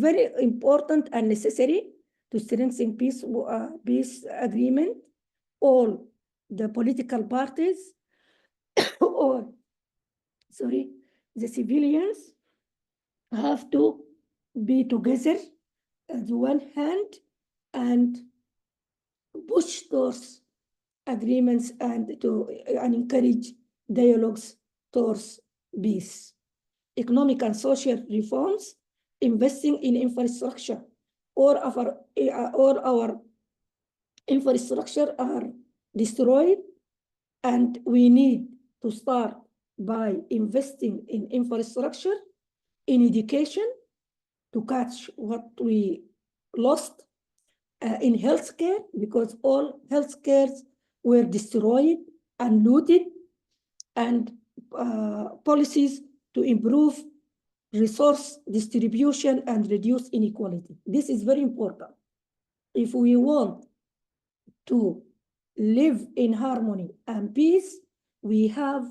very important and necessary to strengthen peace agreement. All the political parties, or the civilians have to be together as one hand and push those agreements and encourage dialogues towards peace. Economic and social reforms, investing in infrastructure, or our infrastructure are destroyed, and we need to start by investing in infrastructure, in education, to catch what we lost, in healthcare, because all healthcares were destroyed and looted, and policies to improve resource distribution and reduce inequality. This is very important. If we want to live in harmony and peace, we have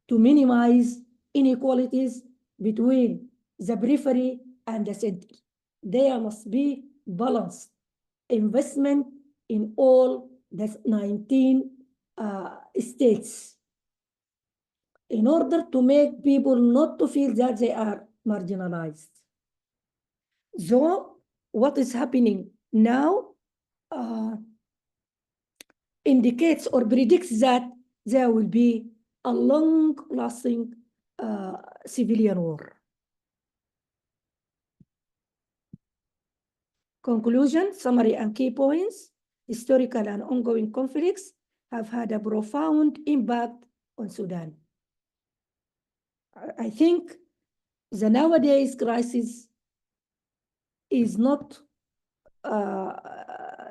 to minimize inequalities between the periphery and the center. There must be balanced investment in all the 19 states in order to make people not to feel that they are marginalized. So what is happening now indicates or predicts that there will be a long-lasting civilian war. Conclusion, summary, and key points. Historical and ongoing conflicts have had a profound impact on Sudan. I think the nowadays crisis is not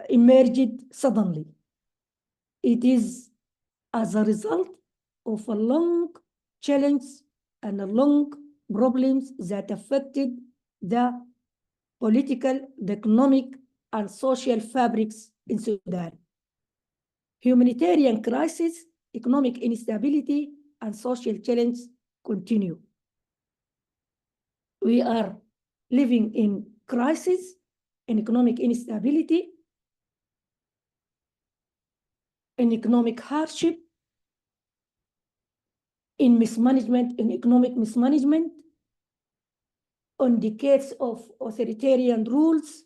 emerged suddenly. It is as a result of a long challenge and a long problems that affected the political, the economic, and social fabrics in Sudan. Humanitarian crisis, economic instability, and social challenge continue. We are living in crisis, in economic instability, in economic hardship, in mismanagement, in economic mismanagement, on decades of authoritarian rules,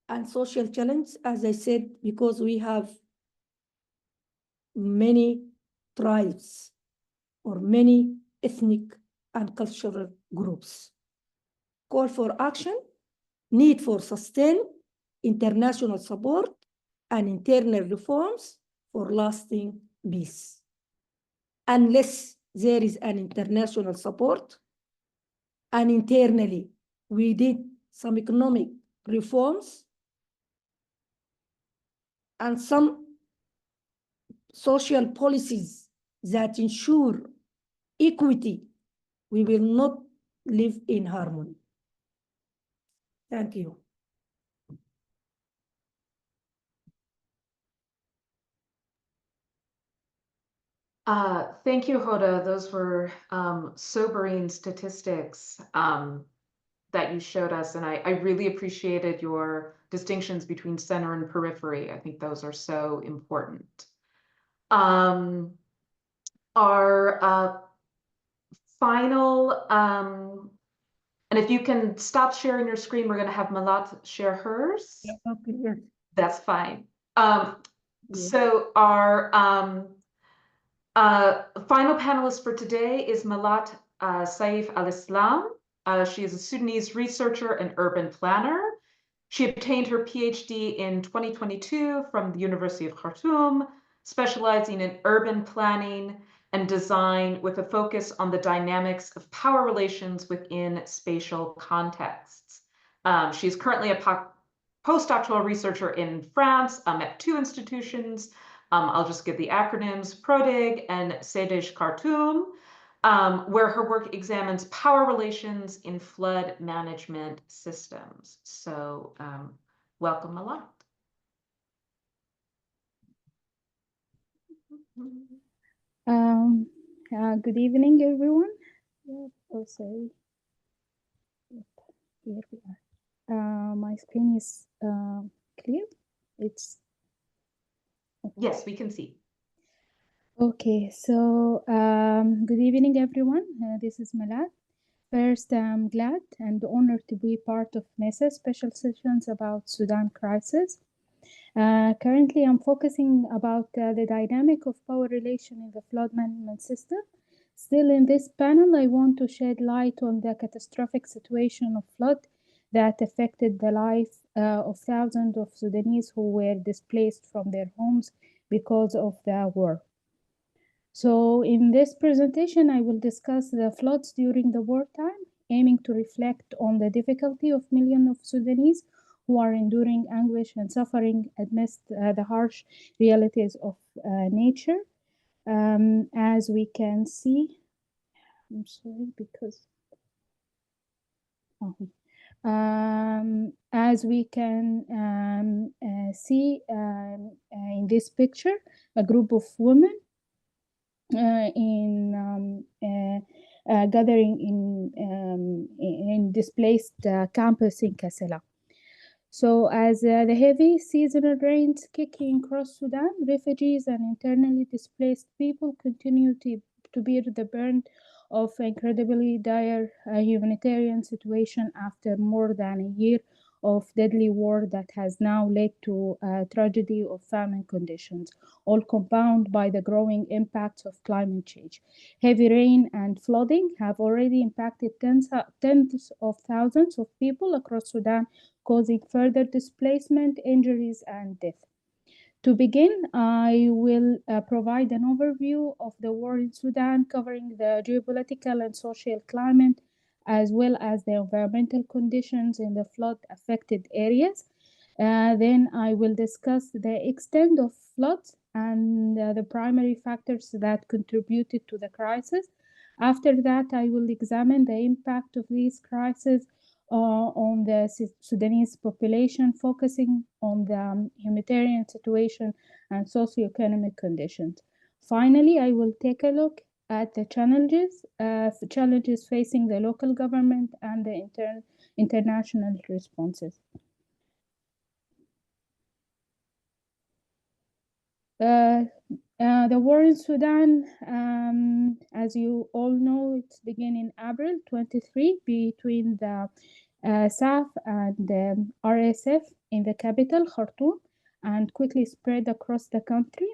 and social challenge, as I said, because we have many tribes or many ethnic and cultural groups. Call for action need for sustained international support and internal reforms for lasting peace. Unless there is an international support, and internally we did some economic reforms and some social policies that ensure equity, we will not live in harmony. Thank you. Thank you, Huda. Those were sobering statistics that you showed us, and I really appreciated your distinctions between center and periphery. I think those are so important. Our final, and if you can stop sharing your screen, we're going to have Malathe share hers. Yeah, okay, yes. That's fine. So our final panelist for today is Malathe Saif al-Islam. She is a Sudanese researcher and urban planner. She obtained her PhD in 2022 from the University of Khartoum, specializing in urban planning and design with a focus on the dynamics of power relations within spatial contexts. She's currently a postdoctoral researcher in France at 2 institutions. I'll just give the acronyms: PRODIG and CEDEJ Khartoum, where her work examines power relations in flood management systems. So welcome, Malathe. Good evening, everyone. Oh, sorry. Here we are. My screen is clear. It's okay. Yes, we can see. Okay. So good evening, everyone. This is Malathe. First, I'm glad and honored to be part of MESA special sessions about Sudan crisis. Currently, I'm focusing about the dynamic of power relation in the flood management system. Still, in this panel, I want to shed light on the catastrophic situation of flood that affected the life of thousands of Sudanese who were displaced from their homes because of the war. So in this presentation, I will discuss the floods during the wartime, aiming to reflect on the difficulty of millions of Sudanese who are enduring anguish and suffering amidst the harsh realities of nature. As we can see, I'm sorry, because as we can see in this picture, a group of women gathering in displaced campus in Kassala. So as the heavy seasonal rains kick in across Sudan, refugees and internally displaced people continue to bear the burden of incredibly dire humanitarian situation after more than a year of deadly war that has now led to a tragedy of famine conditions, all compounded by the growing impacts of climate change. Heavy rain and flooding have already impacted tens of thousands of people across Sudan, causing further displacement, injuries, and death. To begin, I will provide an overview of the war in Sudan, covering the geopolitical and social climate, as well as the environmental conditions in the flood-affected areas. Then I will discuss the extent of floods and the primary factors that contributed to the crisis. After that, I will examine the impact of these crises on the Sudanese population, focusing on the humanitarian situation and socioeconomic conditions. Finally, I will take a look at the challenges facing the local government and the international responses. The war in Sudan, as you all know, it's began in April 23 between the SAF and the RSF in the capital, Khartoum, and quickly spread across the country.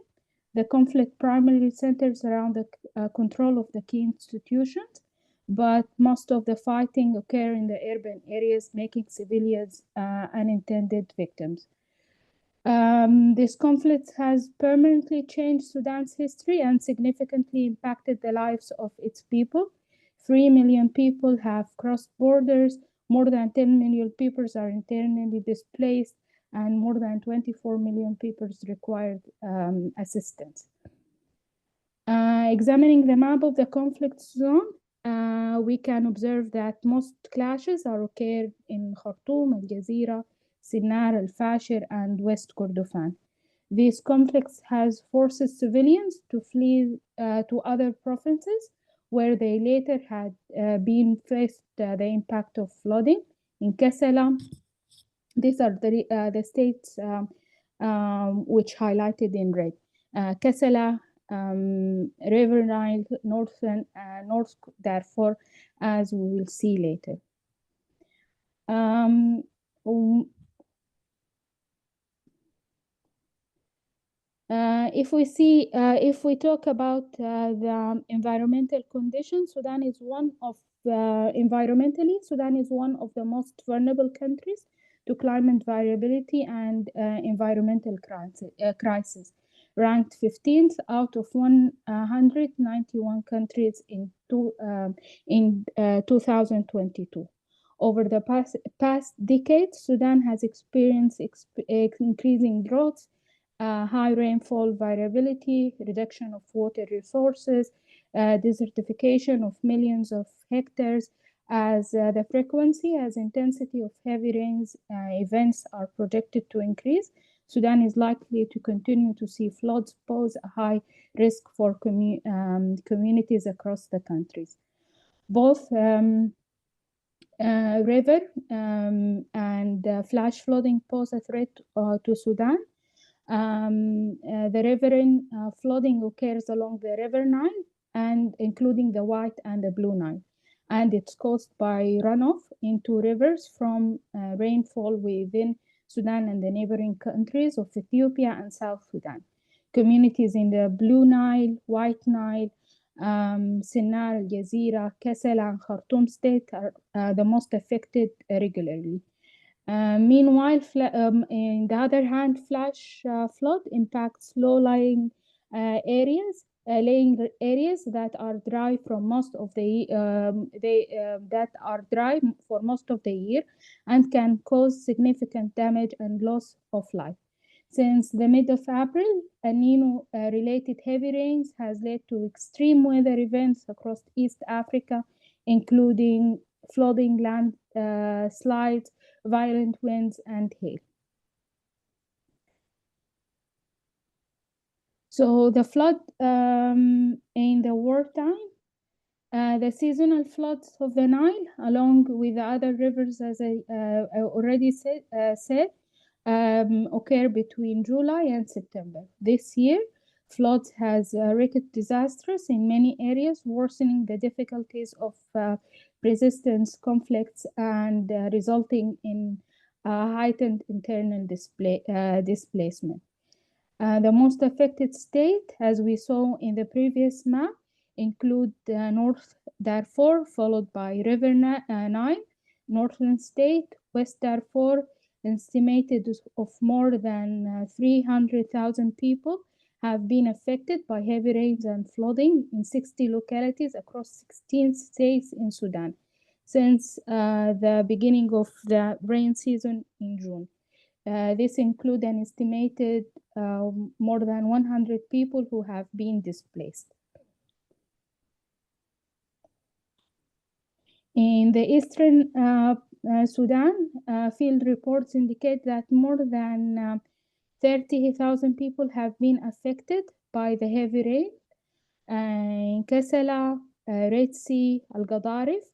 The conflict primarily centers around the control of the key institutions, but most of the fighting occur in the urban areas, making civilians unintended victims. This conflict has permanently changed Sudan's history and significantly impacted the lives of its people. 3 million people have crossed borders, more than 10 million people are internally displaced, and more than 24 million people required assistance. Examining the map of the conflict zone, we can observe that most clashes are occurred in Khartoum, Al Jazeera, Sinnar, Al Fashir, and West Kordofan. These conflicts has forced civilians to flee to other provinces where they later had been faced the impact of flooding. In Kassala, these are the states which highlighted in red. Kassala, River Nile, North Darfur, as we will see later. If we talk about the environmental conditions, Sudan is one of environmentally, Sudan is one of the most vulnerable countries to climate variability and environmental crisis, ranked 15th out of 191 countries in 2022. Over the past decade, Sudan has experienced increasing droughts, high rainfall variability, reduction of water resources, desertification of millions of hectares, as the frequency as intensity of heavy rains events are projected to increase. Sudan is likely to continue to see floods pose a high risk for communities across the countries. Both river and flash flooding pose a threat to Sudan. The riverine flooding occurs along the River Nile, and including the White and the Blue Nile, and it's caused by runoff into rivers from rainfall within Sudan and the neighboring countries of Ethiopia and South Sudan. Communities in the Blue Nile, White Nile, Sinnar, Al Jazeera, Kassala, and Khartoum state are the most affected regularly. Meanwhile, in the other hand, flash flood impacts low-lying areas, that are dry from most of the that are dry for most of the year, and can cause significant damage and loss of life. Since the mid of April, El Nino related heavy rains has led to extreme weather events across East Africa, including flooding, landslides, violent winds, and hail. So the flood in the wartime, the seasonal floods of the Nile, along with the other rivers, as I already said, occur between July and September. This year, floods has wreaked disastrous in many areas, worsening the difficulties of resistance conflicts and resulting in heightened internal displacement. The most affected state, as we saw in the previous map, include North Darfur, followed by River Nile, Northern State, West Darfur. Estimated of more than 300,000 people have been affected by heavy rains and flooding in 60 localities across 16 states in Sudan since the beginning of the rain season in June. This includes an estimated more than 100 people who have been displaced. In the eastern Sudan, field reports indicate that more than 30,000 people have been affected by the heavy rain in Kassala, Red Sea, Al Gadarif.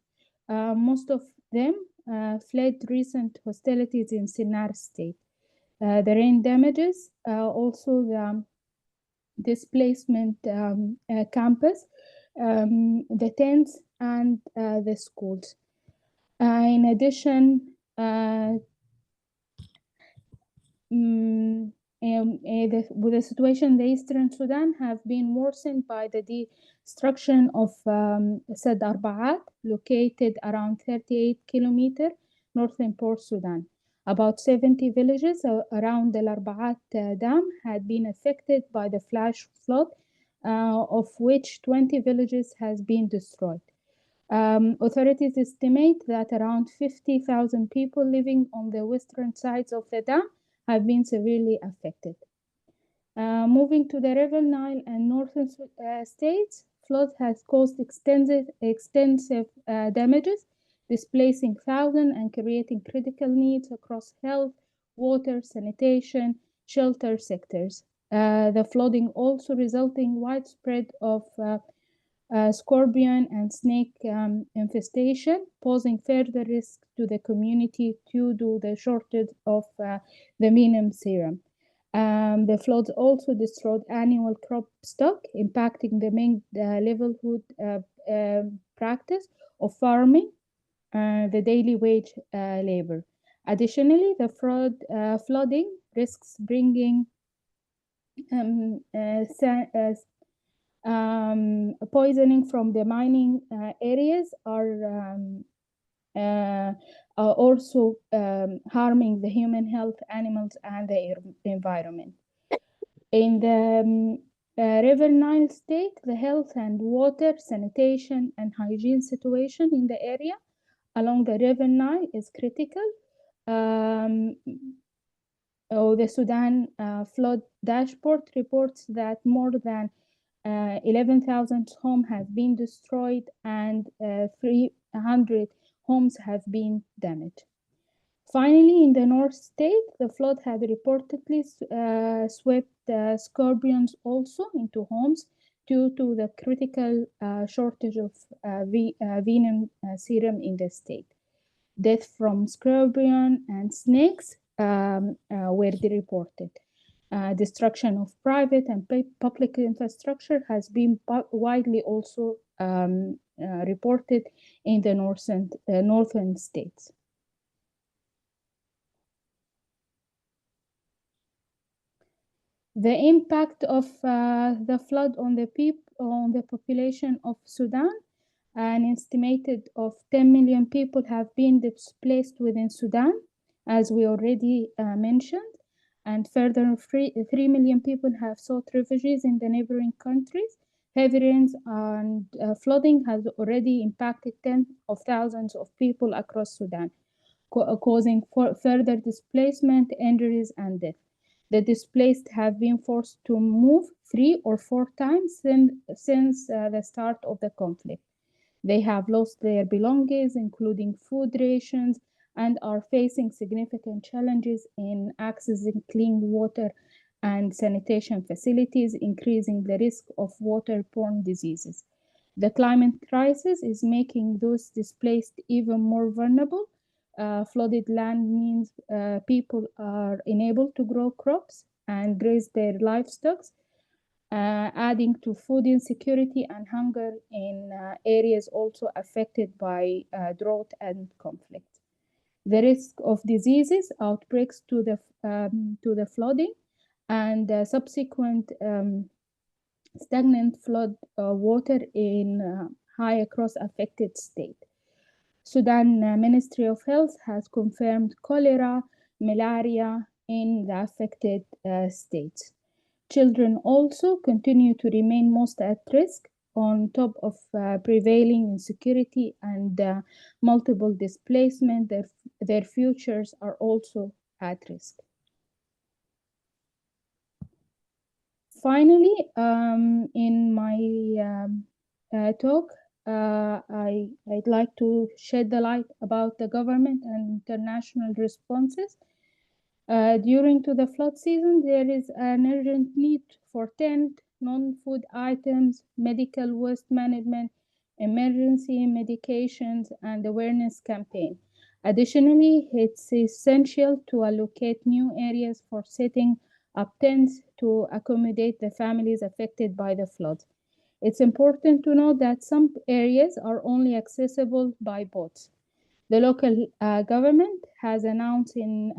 Most of them fled recent hostilities in Sinnar state. The rain damages also the displacement campus, the tents, and the schools. In addition, the situation in the Eastern Sudan have been worsened by the destruction of Sad Arbaat, located around 38 kilometers northern Port Sudan. About 70 villages around the Arbaat Dam had been affected by the flash flood, of which 20 villages has been destroyed. Authorities estimate that around 50,000 people living on the western sides of the dam have been severely affected. Moving to the River Nile and northern states, flood has caused extensive damages, displacing thousands and creating critical needs across health, water, sanitation, shelter sectors. The flooding also resulting widespread of scorpion and snake infestation, posing further risk to the community due to the shortage of the minimum serum. The floods also destroyed annual crop stock, impacting the main livelihood practice of farming, the daily wage labor. Additionally, the flooding risks bringing poisoning from the mining areas are also harming the human health, animals, and the environment. In the River Nile state, the health and water, sanitation, and hygiene situation in the area along the River Nile is critical. The Sudan flood dashboard reports that more than 11,000 homes have been destroyed and 300 homes have been damaged. Finally, in the North State, the flood had reportedly swept scorpions also into homes due to the critical shortage of venom serum in the state. Death from scorpion and snakes were reported. Destruction of private and public infrastructure has been widely also reported in the northern states. The impact of the flood on the population of Sudan, an estimated of 10 million people have been displaced within Sudan, as we already mentioned, and further 3 million people have sought refugees in the neighboring countries. Heavy rains and flooding has already impacted tens of thousands of people across Sudan, causing further displacement, injuries, and death. The displaced have been forced to move 3 or 4 times since the start of the conflict. They have lost their belongings, including food rations, and are facing significant challenges in accessing clean water and sanitation facilities, increasing the risk of waterborne diseases. The climate crisis is making those displaced even more vulnerable. Flooded land means people are unable to grow crops and graze their livestock, adding to food insecurity and hunger in areas also affected by drought and conflict. The risk of diseases outbreaks to the flooding and subsequent stagnant flood water in high across affected state. Sudan Ministry of Health has confirmed cholera, malaria in the affected states. Children also continue to remain most at risk on top of prevailing insecurity and multiple displacement. Their futures are also at risk. Finally, in my talk, I'd like to shed the light about the government and international responses. During the flood season, there is an urgent need for tent, non-food items, medical waste management, emergency medications, and awareness campaign. Additionally, it's essential to allocate new areas for setting up tents to accommodate the families affected by the flood. It's important to note that some areas are only accessible by boats. The local government had announced in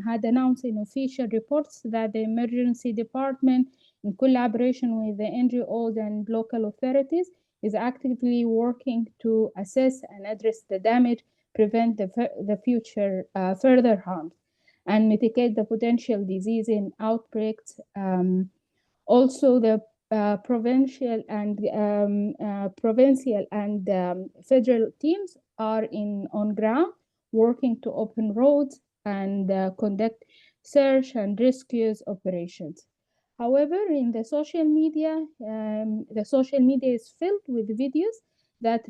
official reports that the emergency department, in collaboration with the NGOs and local authorities, is actively working to assess and address the damage, prevent the future further harm, and mitigate the potential disease in outbreaks. Also, the provincial and federal teams are on ground, working to open roads and conduct search and rescues operations. However, in the social media is filled with videos that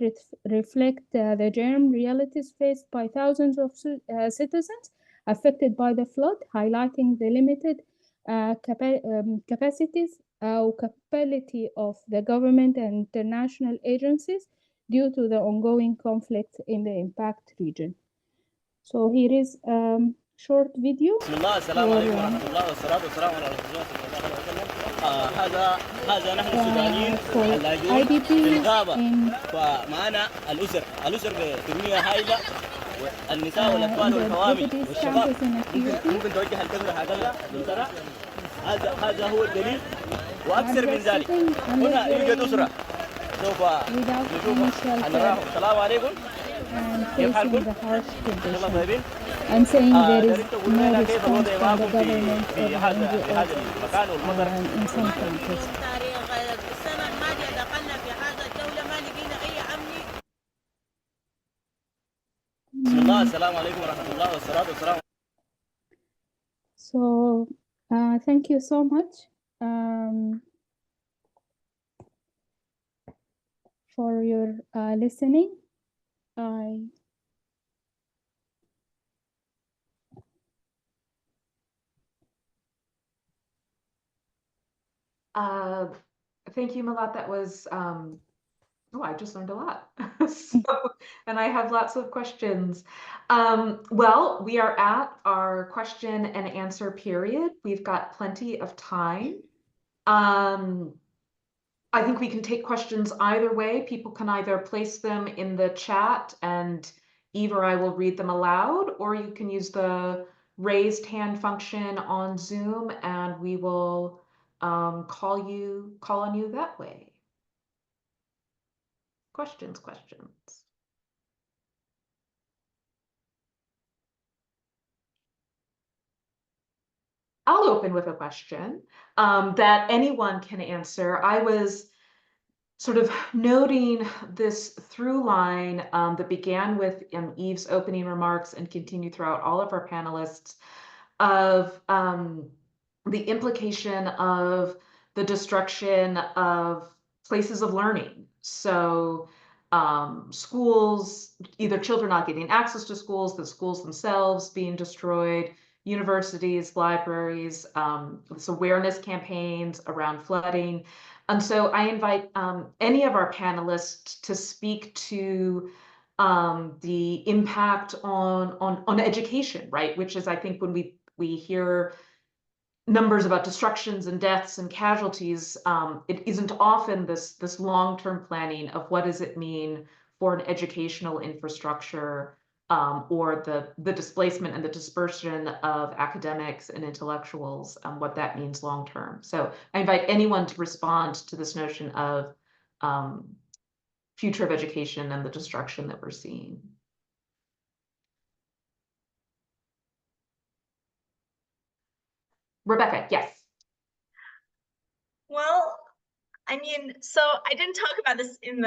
reflect the grim realities faced by thousands of citizens affected by the flood, highlighting the limited capacities or capability of the government and international agencies due to the ongoing conflict in the impact region. So here is short video. بسم الله السلام عليكم ورحمة الله والصلاة والسلام على رسول الله صلى الله عليه وسلم. هذا نحن السودانيين اللاجئون في الغابة، ومعنا الأسر بكمية هائلة، النساء والأطفال والحوامل والشباب. ممكن توجه الكاميرا هكذا للترى. هذا هو الدليل، وأكثر من ذلك هنا يوجد أسرة سوف نشوفها. السلام عليكم، كيف حالكم؟ الله طيبين؟ I'm saying there is no response from the government or في هذا المكان والمطر. in some countries. السنة الماضية دخلنا في هذا الدولة ما لقينا أي أمن. بسم الله السلام عليكم ورحمة الله والصلاة والسلام. So thank you so much for your listening. Thank you, Malathe. That was, I just learned a lot. And I have lots of questions. Well, we are at our question and answer period. We've got plenty of time. I think we can take questions either way. People can either place them in the chat and Eve or I will read them aloud, or you can use the raised hand function on Zoom and we will call on you that way. Questions. I'll open with a question that anyone can answer. I was sort of noting this through line that began with Eve's opening remarks and continued throughout all of our panelists of the implication of the destruction of places of learning. So schools, either children not getting access to schools, the schools themselves being destroyed, universities, libraries, this awareness campaigns around flooding. And so I invite any of our panelists to speak to the impact on education, right? Which is, I think, when we hear numbers about destructions and deaths and casualties, it isn't often this long-term planning of what does it mean for an educational infrastructure, or the displacement and the dispersion of academics and intellectuals, what that means long-term. So I invite anyone to respond to this notion of future of education and the destruction that we're seeing. Rebecca, yes. Well, I mean, so I didn't talk about this in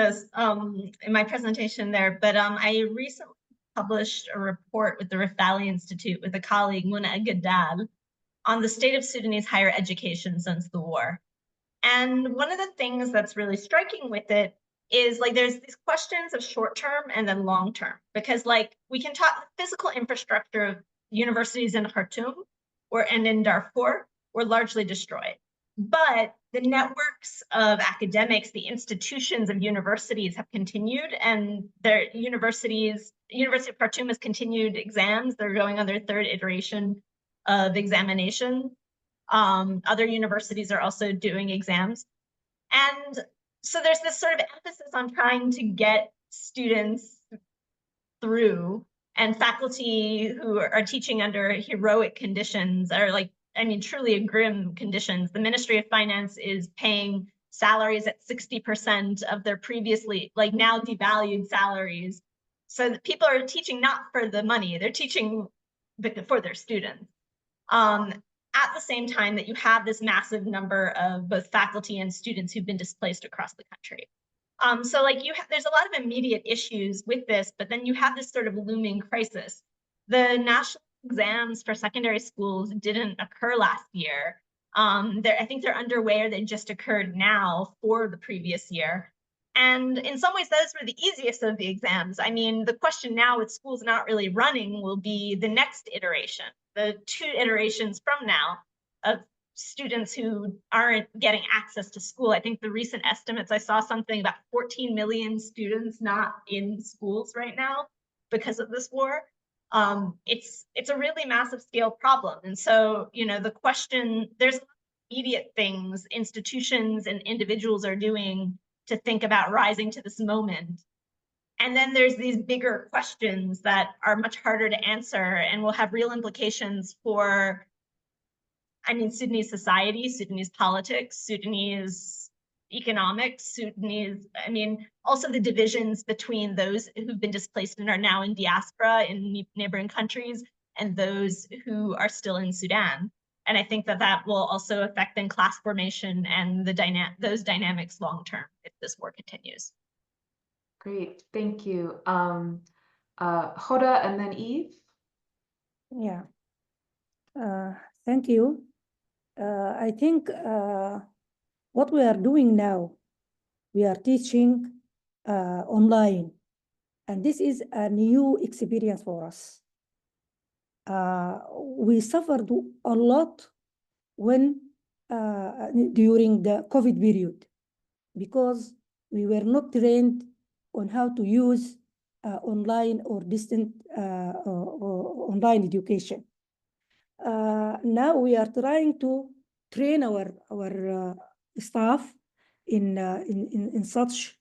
my presentation there, but I recently published a report with the Rift Valley Institute with a colleague, Muna Gadal, on the state of Sudanese higher education since the war. And one of the things that's really striking with it is like there's these questions of short-term and then long-term, because like we can talk the physical infrastructure of universities in Khartoum and in Darfur were largely destroyed. But the networks of academics, the institutions of universities have continued, and their University of Khartoum has continued exams. They're going on their third iteration of examination. Other universities are also doing exams. And so there's this sort of emphasis on trying to get students through And faculty who are teaching under heroic conditions are like, I mean, truly grim conditions. The Ministry of Finance is paying salaries at 60% of their previously, like now devalued salaries. So that people are teaching not for the money, they're teaching for their students. At the same time that you have this massive number of both faculty and students who've been displaced across the country. So like there's a lot of immediate issues with this, but then you have this sort of looming crisis. The national exams for secondary schools didn't occur last year. I think they're underway, or they just occurred now for the previous year. And in some ways, those were the easiest of the exams. I mean, the question now with schools not really running will be the next iteration, the 2 iterations from now of students who aren't getting access to school. I think the recent estimates, I saw something about 14 million students not in schools right now because of this war. It's a really massive scale problem. And so, you know, the question, there's immediate things institutions and individuals are doing to think about rising to this moment. And then there's these bigger questions that are much harder to answer and will have real implications for, I mean, Sudanese society, Sudanese politics, Sudanese economics, Sudanese, I mean, also the divisions between those who've been displaced and are now in diaspora in neighboring countries and those who are still in Sudan. And I think that that will also affect then class formation and those dynamics long term if this war continues. Great, thank you. Huda and then Eve. Yeah. Thank you. I think what we are doing now, we are teaching online, and this is a new experience for us. We suffered a lot when during the COVID period, because we were not trained on how to use online or distant or online education. Now we are trying to train our staff in such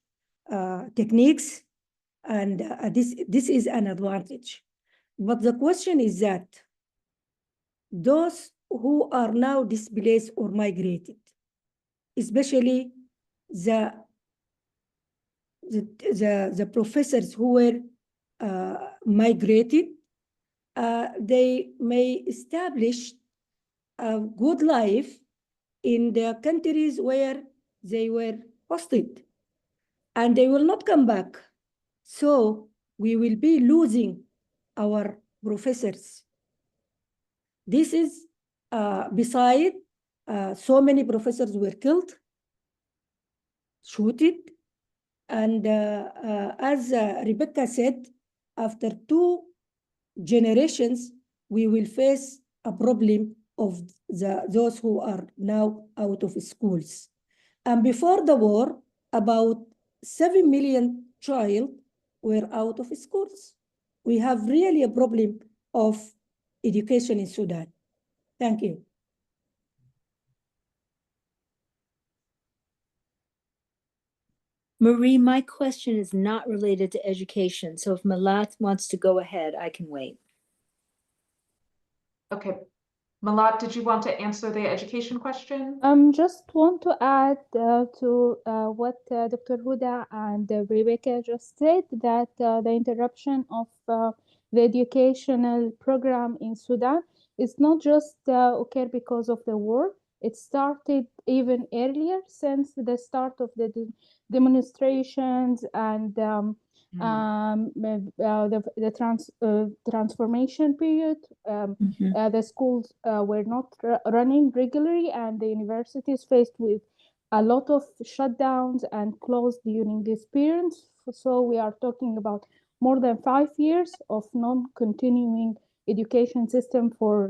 techniques, and this is an advantage. But the question is that those who are now displaced or migrated, especially the professors who were migrated, they may establish a good life in the countries where they were hosted, and they will not come back. So we will be losing our professors. This is beside so many professors were killed, shooted, and as Rebecca said, after 2 generations, we will face a problem of those who are now out of schools. And before the war, about 7 million children were out of schools. We have really a problem of education in Sudan. Thank you. Marie, my question is not related to education. So if Malathe wants to go ahead, I can wait. Okay. Malathe, did you want to answer the education question? Just want to add to what Dr. Huda and Rebecca just said, that the interruption of the educational program in Sudan is not just occurred because of the war. It started even earlier, since the start of the demonstrations and the transformation period. The schools were not running regularly, and the universities faced with a lot of shutdowns and closed during this period. So we are talking about more than 5 years of non-continuing education system for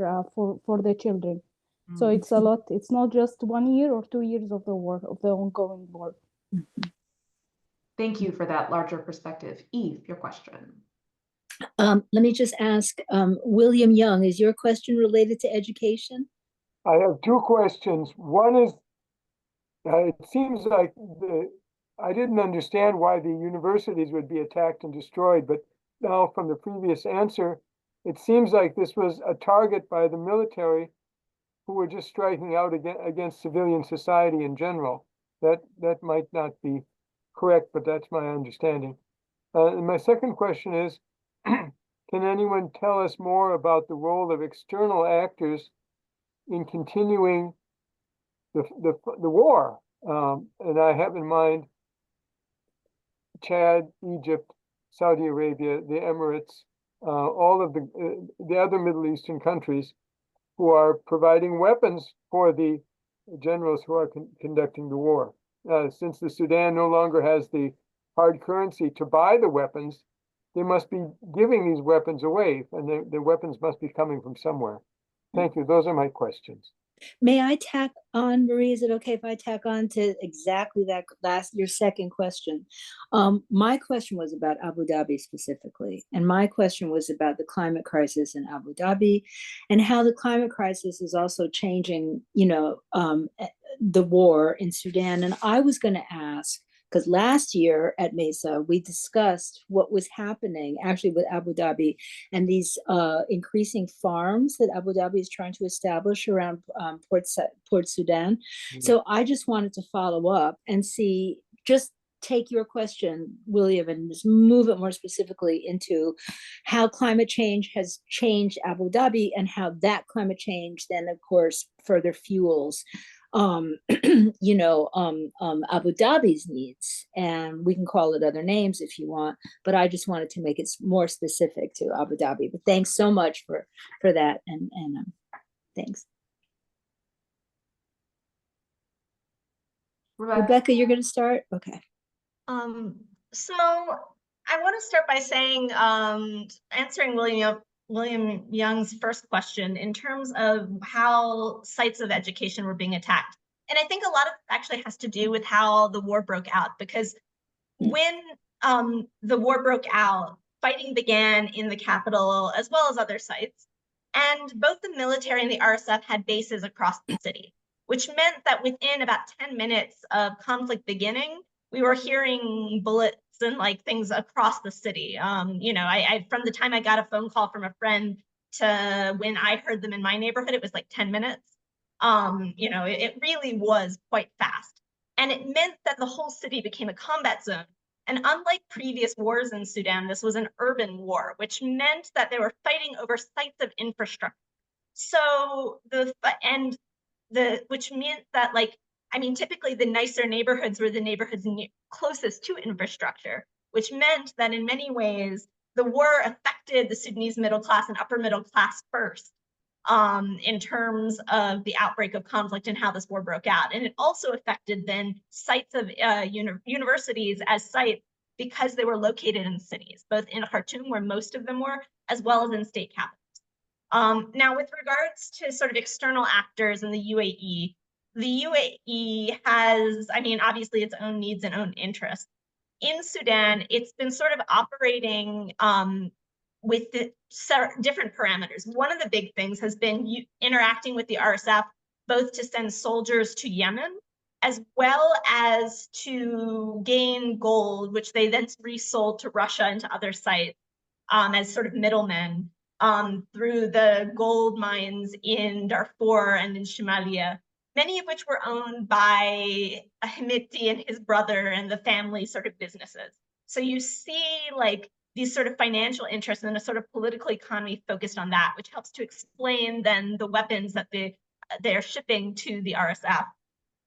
the children. So it's a lot. It's not just 1 year or 2 years of the war, of the ongoing war. Thank you for that larger perspective. Eve, your question. Let me just ask, William Young, is your question related to education? I have 2 questions. One is, it seems like I didn't understand why the universities would be attacked and destroyed, but now from the previous answer, it seems like this was a target by the military who were just striking out against civilian society in general. That might not be correct, but that's my understanding. And my second question is, can anyone tell us more about the role of external actors in continuing the war? And I have in mind Chad, Egypt, Saudi Arabia, the Emirates, all of the other Middle Eastern countries who are providing weapons for the generals who are conducting the war. Since the Sudan no longer has the hard currency to buy the weapons, they must be giving these weapons away, and the weapons must be coming from somewhere. Thank you. Those are my questions. May I tack on, Marie? Is it okay if I tack on to exactly that your second question? My question was about Abu Dhabi specifically, and my question was about the climate crisis in Abu Dhabi, and how the climate crisis is also changing, the war in Sudan. And I was going to ask, because last year at MESA, we discussed what was happening actually with Abu Dhabi and these increasing farms that Abu Dhabi is trying to establish around Port Sudan. Mm-hmm. So I just wanted to follow up and see, just take your question, William, and just move it more specifically into how climate change has changed Abu Dhabi and how that climate change then, of course, further fuels Abu Dhabi's needs, and we can call it other names if you want, but I just wanted to make it more specific to Abu Dhabi. But thanks so much for that, and thanks. Rebecca, you're going to start? Okay. So I want to start by saying, answering William Young's first question in terms of how sites of education were being attacked. And I think a lot of it actually has to do with how the war broke out, because when the war broke out, fighting began in the capital as well as other sites. And both the military and the RSF had bases across the city, which meant that within about 10 minutes of conflict beginning, we were hearing bullets and things across the city. From the time I got a phone call from a friend to when I heard them in my neighborhood, it was like 10 minutes. It really was quite fast. And it meant that the whole city became a combat zone. And unlike previous wars in Sudan, this was an urban war, which meant that they were fighting over sites of infrastructure. So which meant that typically the nicer neighborhoods were the neighborhoods closest to infrastructure, which meant that in many ways, the war affected the Sudanese middle class and upper middle class first in terms of the outbreak of conflict and how this war broke out. And it also affected then sites of universities as sites because they were located in cities, both in Khartoum, where most of them were, as well as in state capitals. Now, with regards to sort of external actors in the UAE has, obviously its own needs and own interests. In Sudan, it's been sort of operating with different parameters. One of the big things has been interacting with the RSF, both to send soldiers to Yemen, as well as to gain gold, which they then resold to Russia and to other sites as sort of middlemen through the gold mines in Darfur and in Somalia, many of which were owned by Ahmed and his brother and the family sort of businesses. So you see these sort of financial interests and a sort of political economy focused on that, which helps to explain then the weapons that they're shipping to the RSF.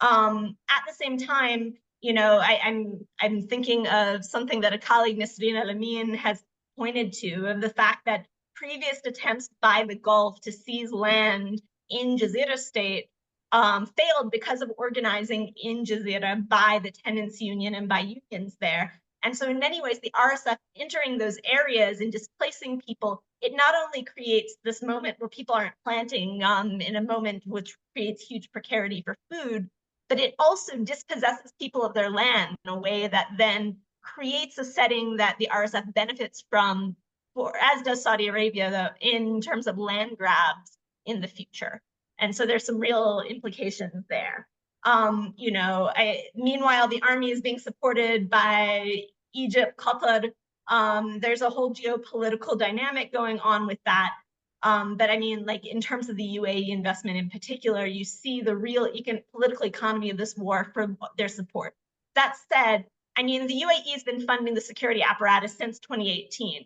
At the same time, I'm thinking of something that a colleague, Nasreen Al-Amin, has pointed to, of the fact that previous attempts by the Gulf to seize land in Jazeera state failed because of organizing in Jazeera by the tenants union and by unions there. And so in many ways, the RSF entering those areas and displacing people, it not only creates this moment where people aren't planting in a moment which creates huge precarity for food, but it also dispossesses people of their land in a way that then creates a setting that the RSF benefits from, as does Saudi Arabia, though, in terms of land grabs in the future. And so there's some real implications there. Meanwhile, the army is being supported by Egypt, Qatar, There's a whole geopolitical dynamic going on with that. But I mean, like in terms of the UAE investment in particular, you see the real political economy of this war for their support. That said, I mean, the UAE has been funding the security apparatus since 2018.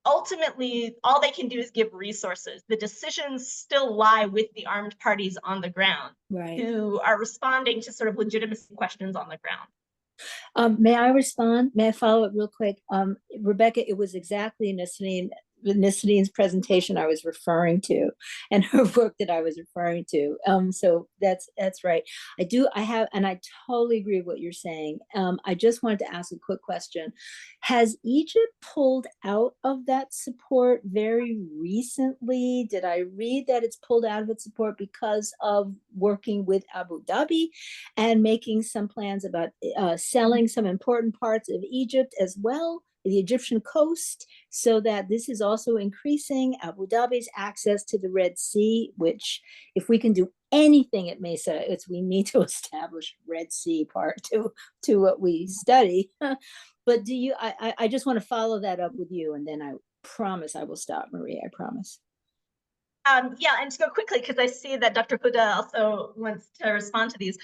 Ultimately, all they can do is give resources. The decisions still lie with the armed parties on the ground, Right. who are responding to sort of legitimacy questions on the ground. May I respond? May I follow up real quick? Rebecca, it was exactly Nisrine's presentation I was referring to, and her work that I was referring to. So that's right. And I totally agree with what you're saying. I just wanted to ask a quick question. Has Egypt pulled out of that support very recently? Did I read that it's pulled out of its support because of working with Abu Dhabi and making some plans about selling some important parts of Egypt as well, the Egyptian coast, so that this is also increasing Abu Dhabi's access to the Red Sea, which if we can do anything at MESA, we need to establish Red Sea part to what we study. But I just want to follow that up with you, and then I promise I will stop, Maria, I promise. Yeah, and to go quickly, because I see that Dr. Huda also wants to respond to these.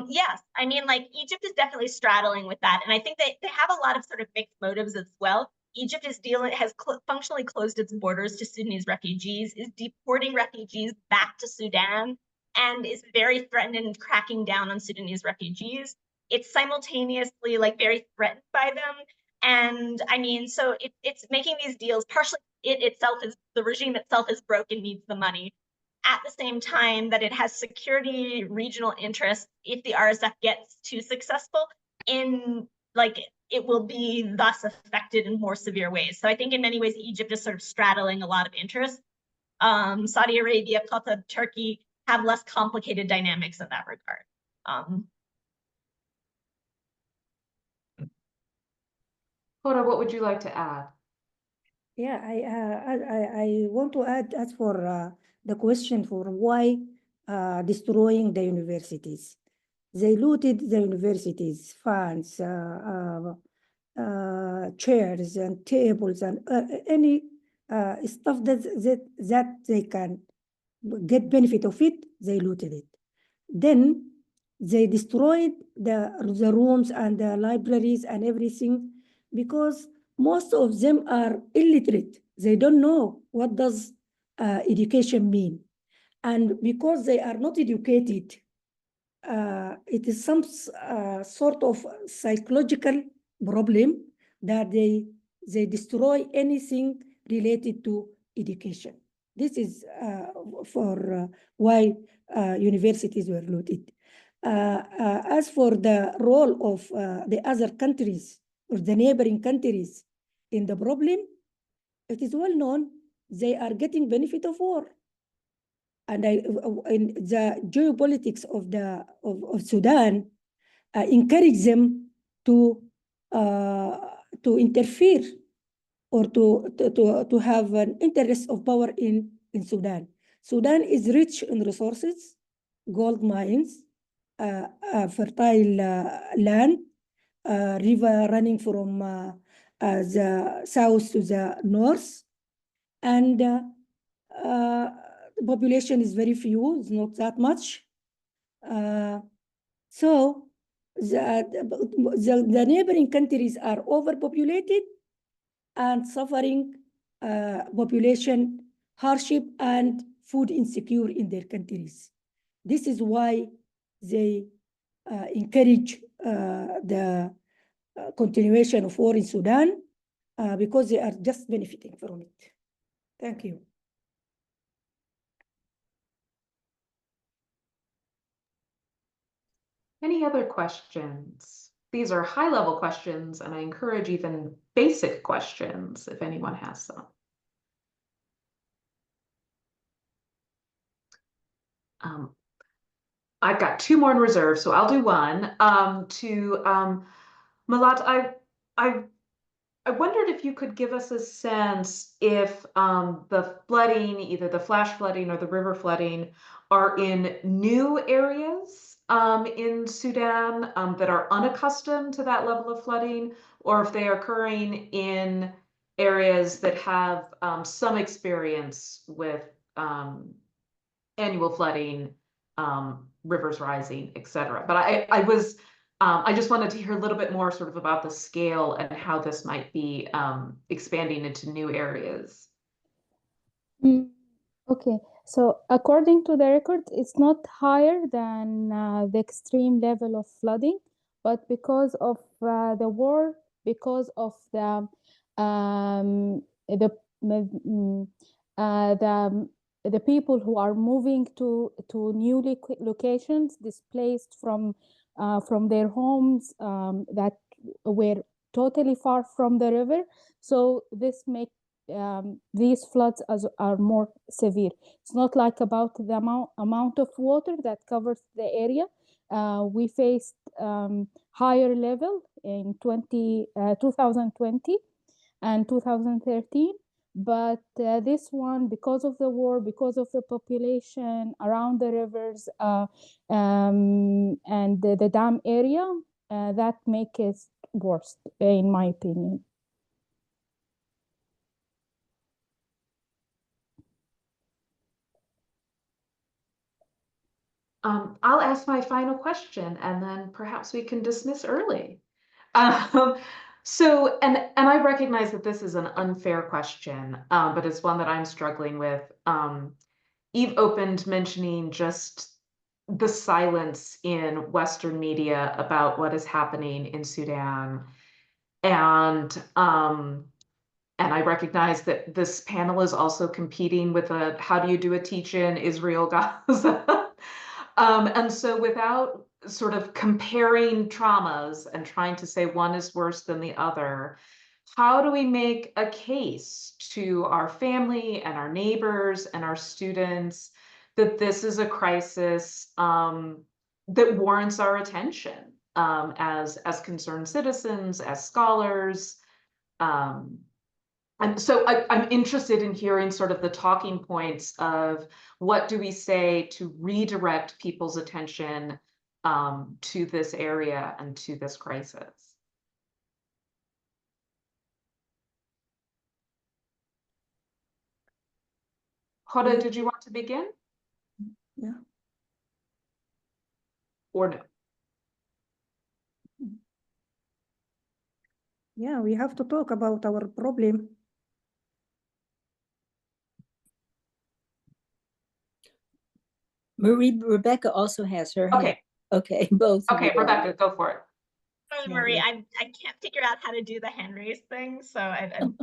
Yes, I mean, like Egypt is definitely straddling with that. And I think they have a lot of sort of mixed motives as well. Egypt has functionally closed its borders to Sudanese refugees, is deporting refugees back to Sudan, and is very threatened and cracking down on Sudanese refugees. It's simultaneously like very threatened by them. And I mean, so it's making these deals, partially the regime itself is broken, needs the money. At the same time that it has security regional interests, if the RSF gets too successful it will be thus affected in more severe ways. So I think in many ways, Egypt is sort of straddling a lot of interests. Saudi Arabia, Qatar, Turkey have less complicated dynamics in that regard. Huda, what would you like to add? Yeah, I want to add as for the question for why destroying the universities. They looted the universities, funds, chairs and tables and any stuff that they can get benefit of it, they looted it. Then they destroyed the rooms and the libraries and everything because most of them are illiterate. They don't know what does education mean. And because they are not educated, it is some sort of psychological problem that they destroy anything related to education. This is for why universities were looted. As for the role of the other countries or the neighboring countries in the problem, it is well known they are getting benefit of war. And in the geopolitics of Sudan encourage them to interfere or to have an interest of power in Sudan. Sudan is rich in resources, gold mines, fertile land, river running from the south to the north, and the population is very few, it's not that much. So the neighboring countries are overpopulated and suffering population hardship and food insecure in their countries. This is why they encourage the continuation of war in Sudan because they are just benefiting from it. Thank you. Any other questions? These are high-level questions, and I encourage even basic questions if anyone has some. I've got two more in reserve, so I'll do one. Malathe, I wondered if you could give us a sense if the flooding, either the flash flooding or the river flooding, are in new areas in Sudan that are unaccustomed to that level of flooding, or if they are occurring in areas that have some experience with annual flooding, rivers rising, etc. But I just wanted to hear a little bit more sort of about the scale and how this might be expanding into new areas. Okay, so according to the record, it's not higher than the extreme level of flooding, but because of the war, because of the people who are moving to new locations, displaced from their homes that were totally far from the river. So this makes these floods are more severe. It's not like about the amount of water that covers the area. We faced higher level in 2020 and 2013. But this one, because of the war, because of the population around the rivers and the dam area, that makes it worse, in my opinion. I'll ask my final question, and then perhaps we can dismiss early. So, and I recognize that this is an unfair question, but it's one that I'm struggling with. Eve opened mentioning just the silence in Western media about what is happening in Sudan. And I recognize that this panel is also competing with a how do you do a teach-in Israel Gaza? And so without sort of comparing traumas and trying to say one is worse than the other, how do we make a case to our family and our neighbors and our students that this is a crisis that warrants our attention as concerned citizens, as scholars? And so I'm interested in hearing sort of the talking points of what do we say to redirect people's attention to this area and to this crisis. Huda, did you want to begin? Yeah. Or no? Yeah, we have to talk about our problem. Rebecca also has her hand. Okay. Okay, both. Okay, Rebecca, go for it. Sorry, Marie, I can't figure out how to do the hand raise thing, so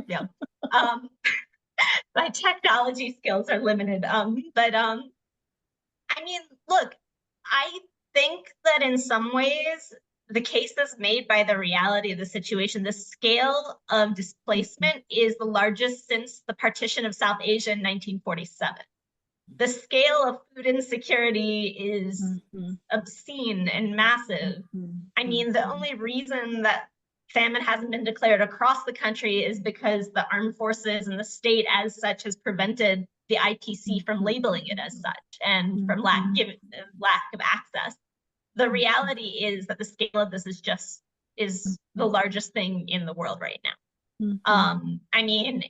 yeah. My technology skills are limited. But I mean, look, I think that in some ways the case that's made by the reality of the situation, the scale of displacement is the largest since the partition of South Asia in 1947. The scale of food insecurity is obscene and massive. I mean, the only reason that famine hasn't been declared across the country is because the armed forces and the state as such has prevented the IPC from labeling it as such and from lack of access. The reality is that the scale of this is the largest thing in the world right now. I mean,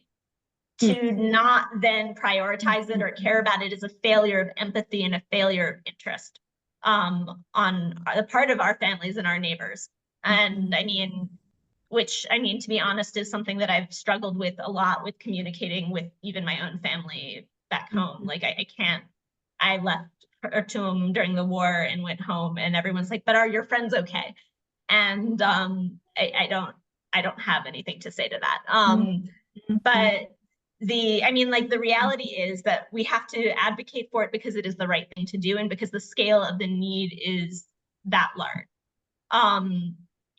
to not then prioritize it or care about it is a failure of empathy and a failure of interest on the part of our families and our neighbors. And I mean, which I mean, to be honest, is something that I've struggled with a lot with communicating with even my own family back home. Like I left Khartoum during the war and went home, and everyone's like, but are your friends okay? And I don't have anything to say to that. But I mean, like the reality is that we have to advocate for it because it is the right thing to do and because the scale of the need is that large.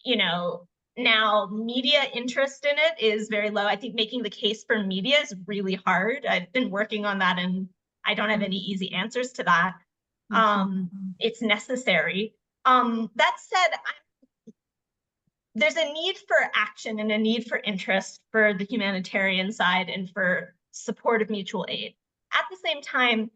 You know, now media interest in it is very low. I think making the case for media is really hard. I've been working on that and I don't have any easy answers to that. It's necessary. That said, there's a need for action and a need for interest for the humanitarian side and for support of mutual aid. At the same time,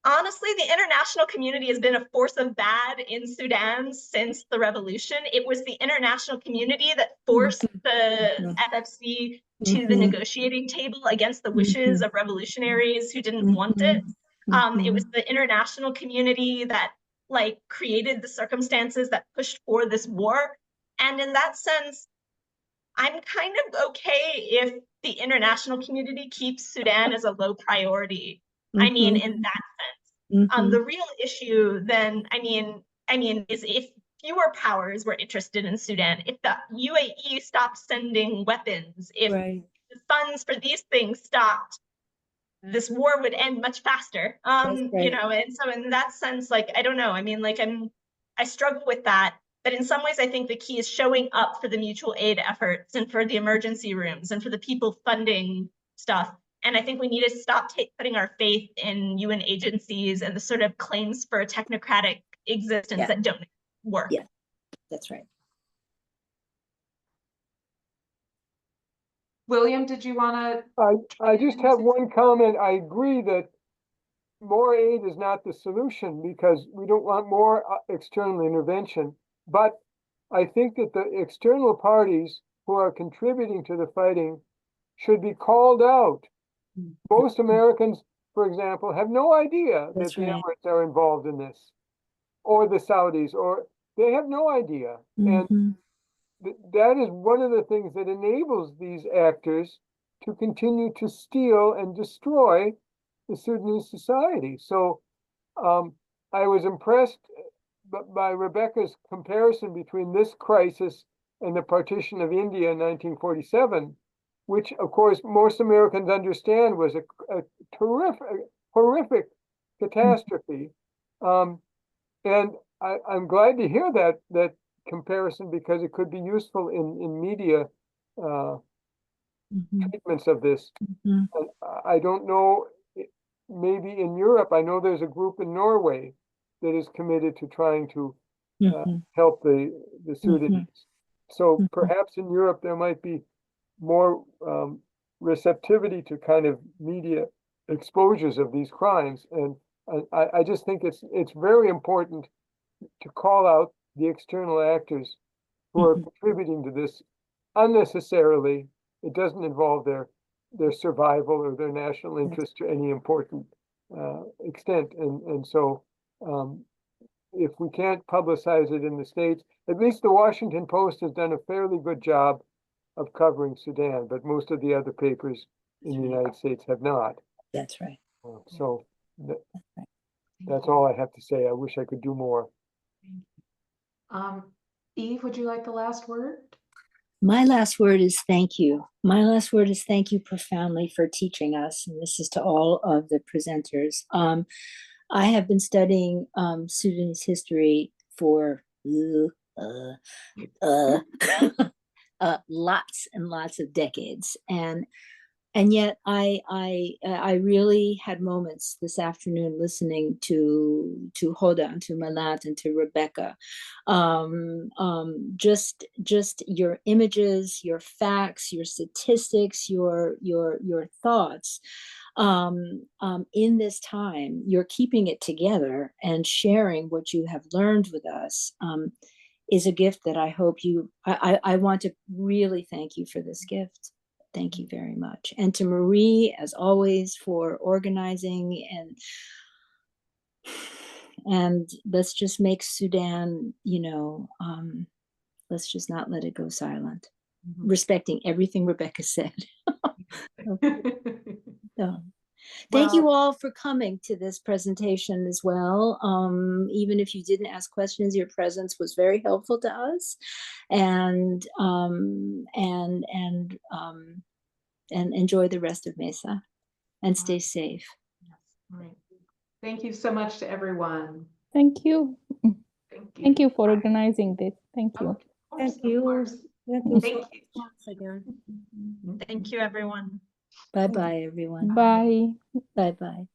honestly, the international community has been a force of bad in Sudan since the revolution. It was the international community that forced the FFC to the negotiating table against the wishes of revolutionaries who didn't want it. It was the international community that like created the circumstances that pushed for this war. And in that sense, I'm kind of okay if the international community keeps Sudan as a low priority. I mean, in that sense. The real issue then, I mean, is if fewer powers were interested in Sudan, if the UAE stopped sending weapons, if the funds for these things stopped, this war would end much faster. You know, and so in that sense, like, I don't know. I mean, like, I struggle with that. But in some ways, I think the key is showing up for the mutual aid efforts and for the emergency rooms and for the people funding stuff. And I think we need to stop putting our faith in UN agencies and the sort of claims for a technocratic existence that don't work. Yeah, that's right. William, did you want to? I just have one comment. I agree that more aid is not the solution because we don't want more external intervention. But I think that the external parties who are contributing to the fighting should be called out. Most Americans, for example, have no idea that the Emirates are involved in this, or the Saudis, or they have no idea. And that is one of the things that enables these actors to continue to steal and destroy the Sudanese society. So I was impressed by Rebecca's comparison between this crisis and the partition of India in 1947, which, of course, most Americans understand was a horrific catastrophe. And I'm glad to hear that comparison because it could be useful in media treatments of this. I don't know, maybe in Europe, I know there's a group in Norway that is committed to trying to help the Sudanese. So perhaps in Europe there might be more receptivity to kind of media exposures of these crimes. And I just think it's very important to call out the external actors who are contributing to this unnecessarily. It doesn't involve their survival or their national interest to any important extent. And so if we can't publicize it in the States, at least the Washington Post has done a fairly good job of covering Sudan, but most of the other papers in the United States have not. That's right. So that's all I have to say. I wish I could do more. Eve, would you like the last word? My last word is thank you. My last word is thank you profoundly for teaching us. And this is to all of the presenters. I have been studying Sudanese history for lots and lots of decades. And yet I really had moments this afternoon listening to Huda and to Malathe and to Rebecca. Just your images, your facts, your statistics, your thoughts. In this time, you're keeping it together and sharing what you have learned with us is a gift that I hope I want to really thank you for this gift. Thank you very much. And to Marie, as always, for organizing and let's just make Sudan, let's just not let it go silent, respecting everything Rebecca said. Thank you all for coming to this presentation as well. Even if you didn't ask questions, your presence was very helpful to us, and enjoy the rest of MESA and stay safe. All right. Thank you so much to everyone. Thank you. Thank you for organizing this. Thank you. Thank you. Thank you. Once again. Thank you, everyone. Bye-bye, everyone. Bye. Bye-bye.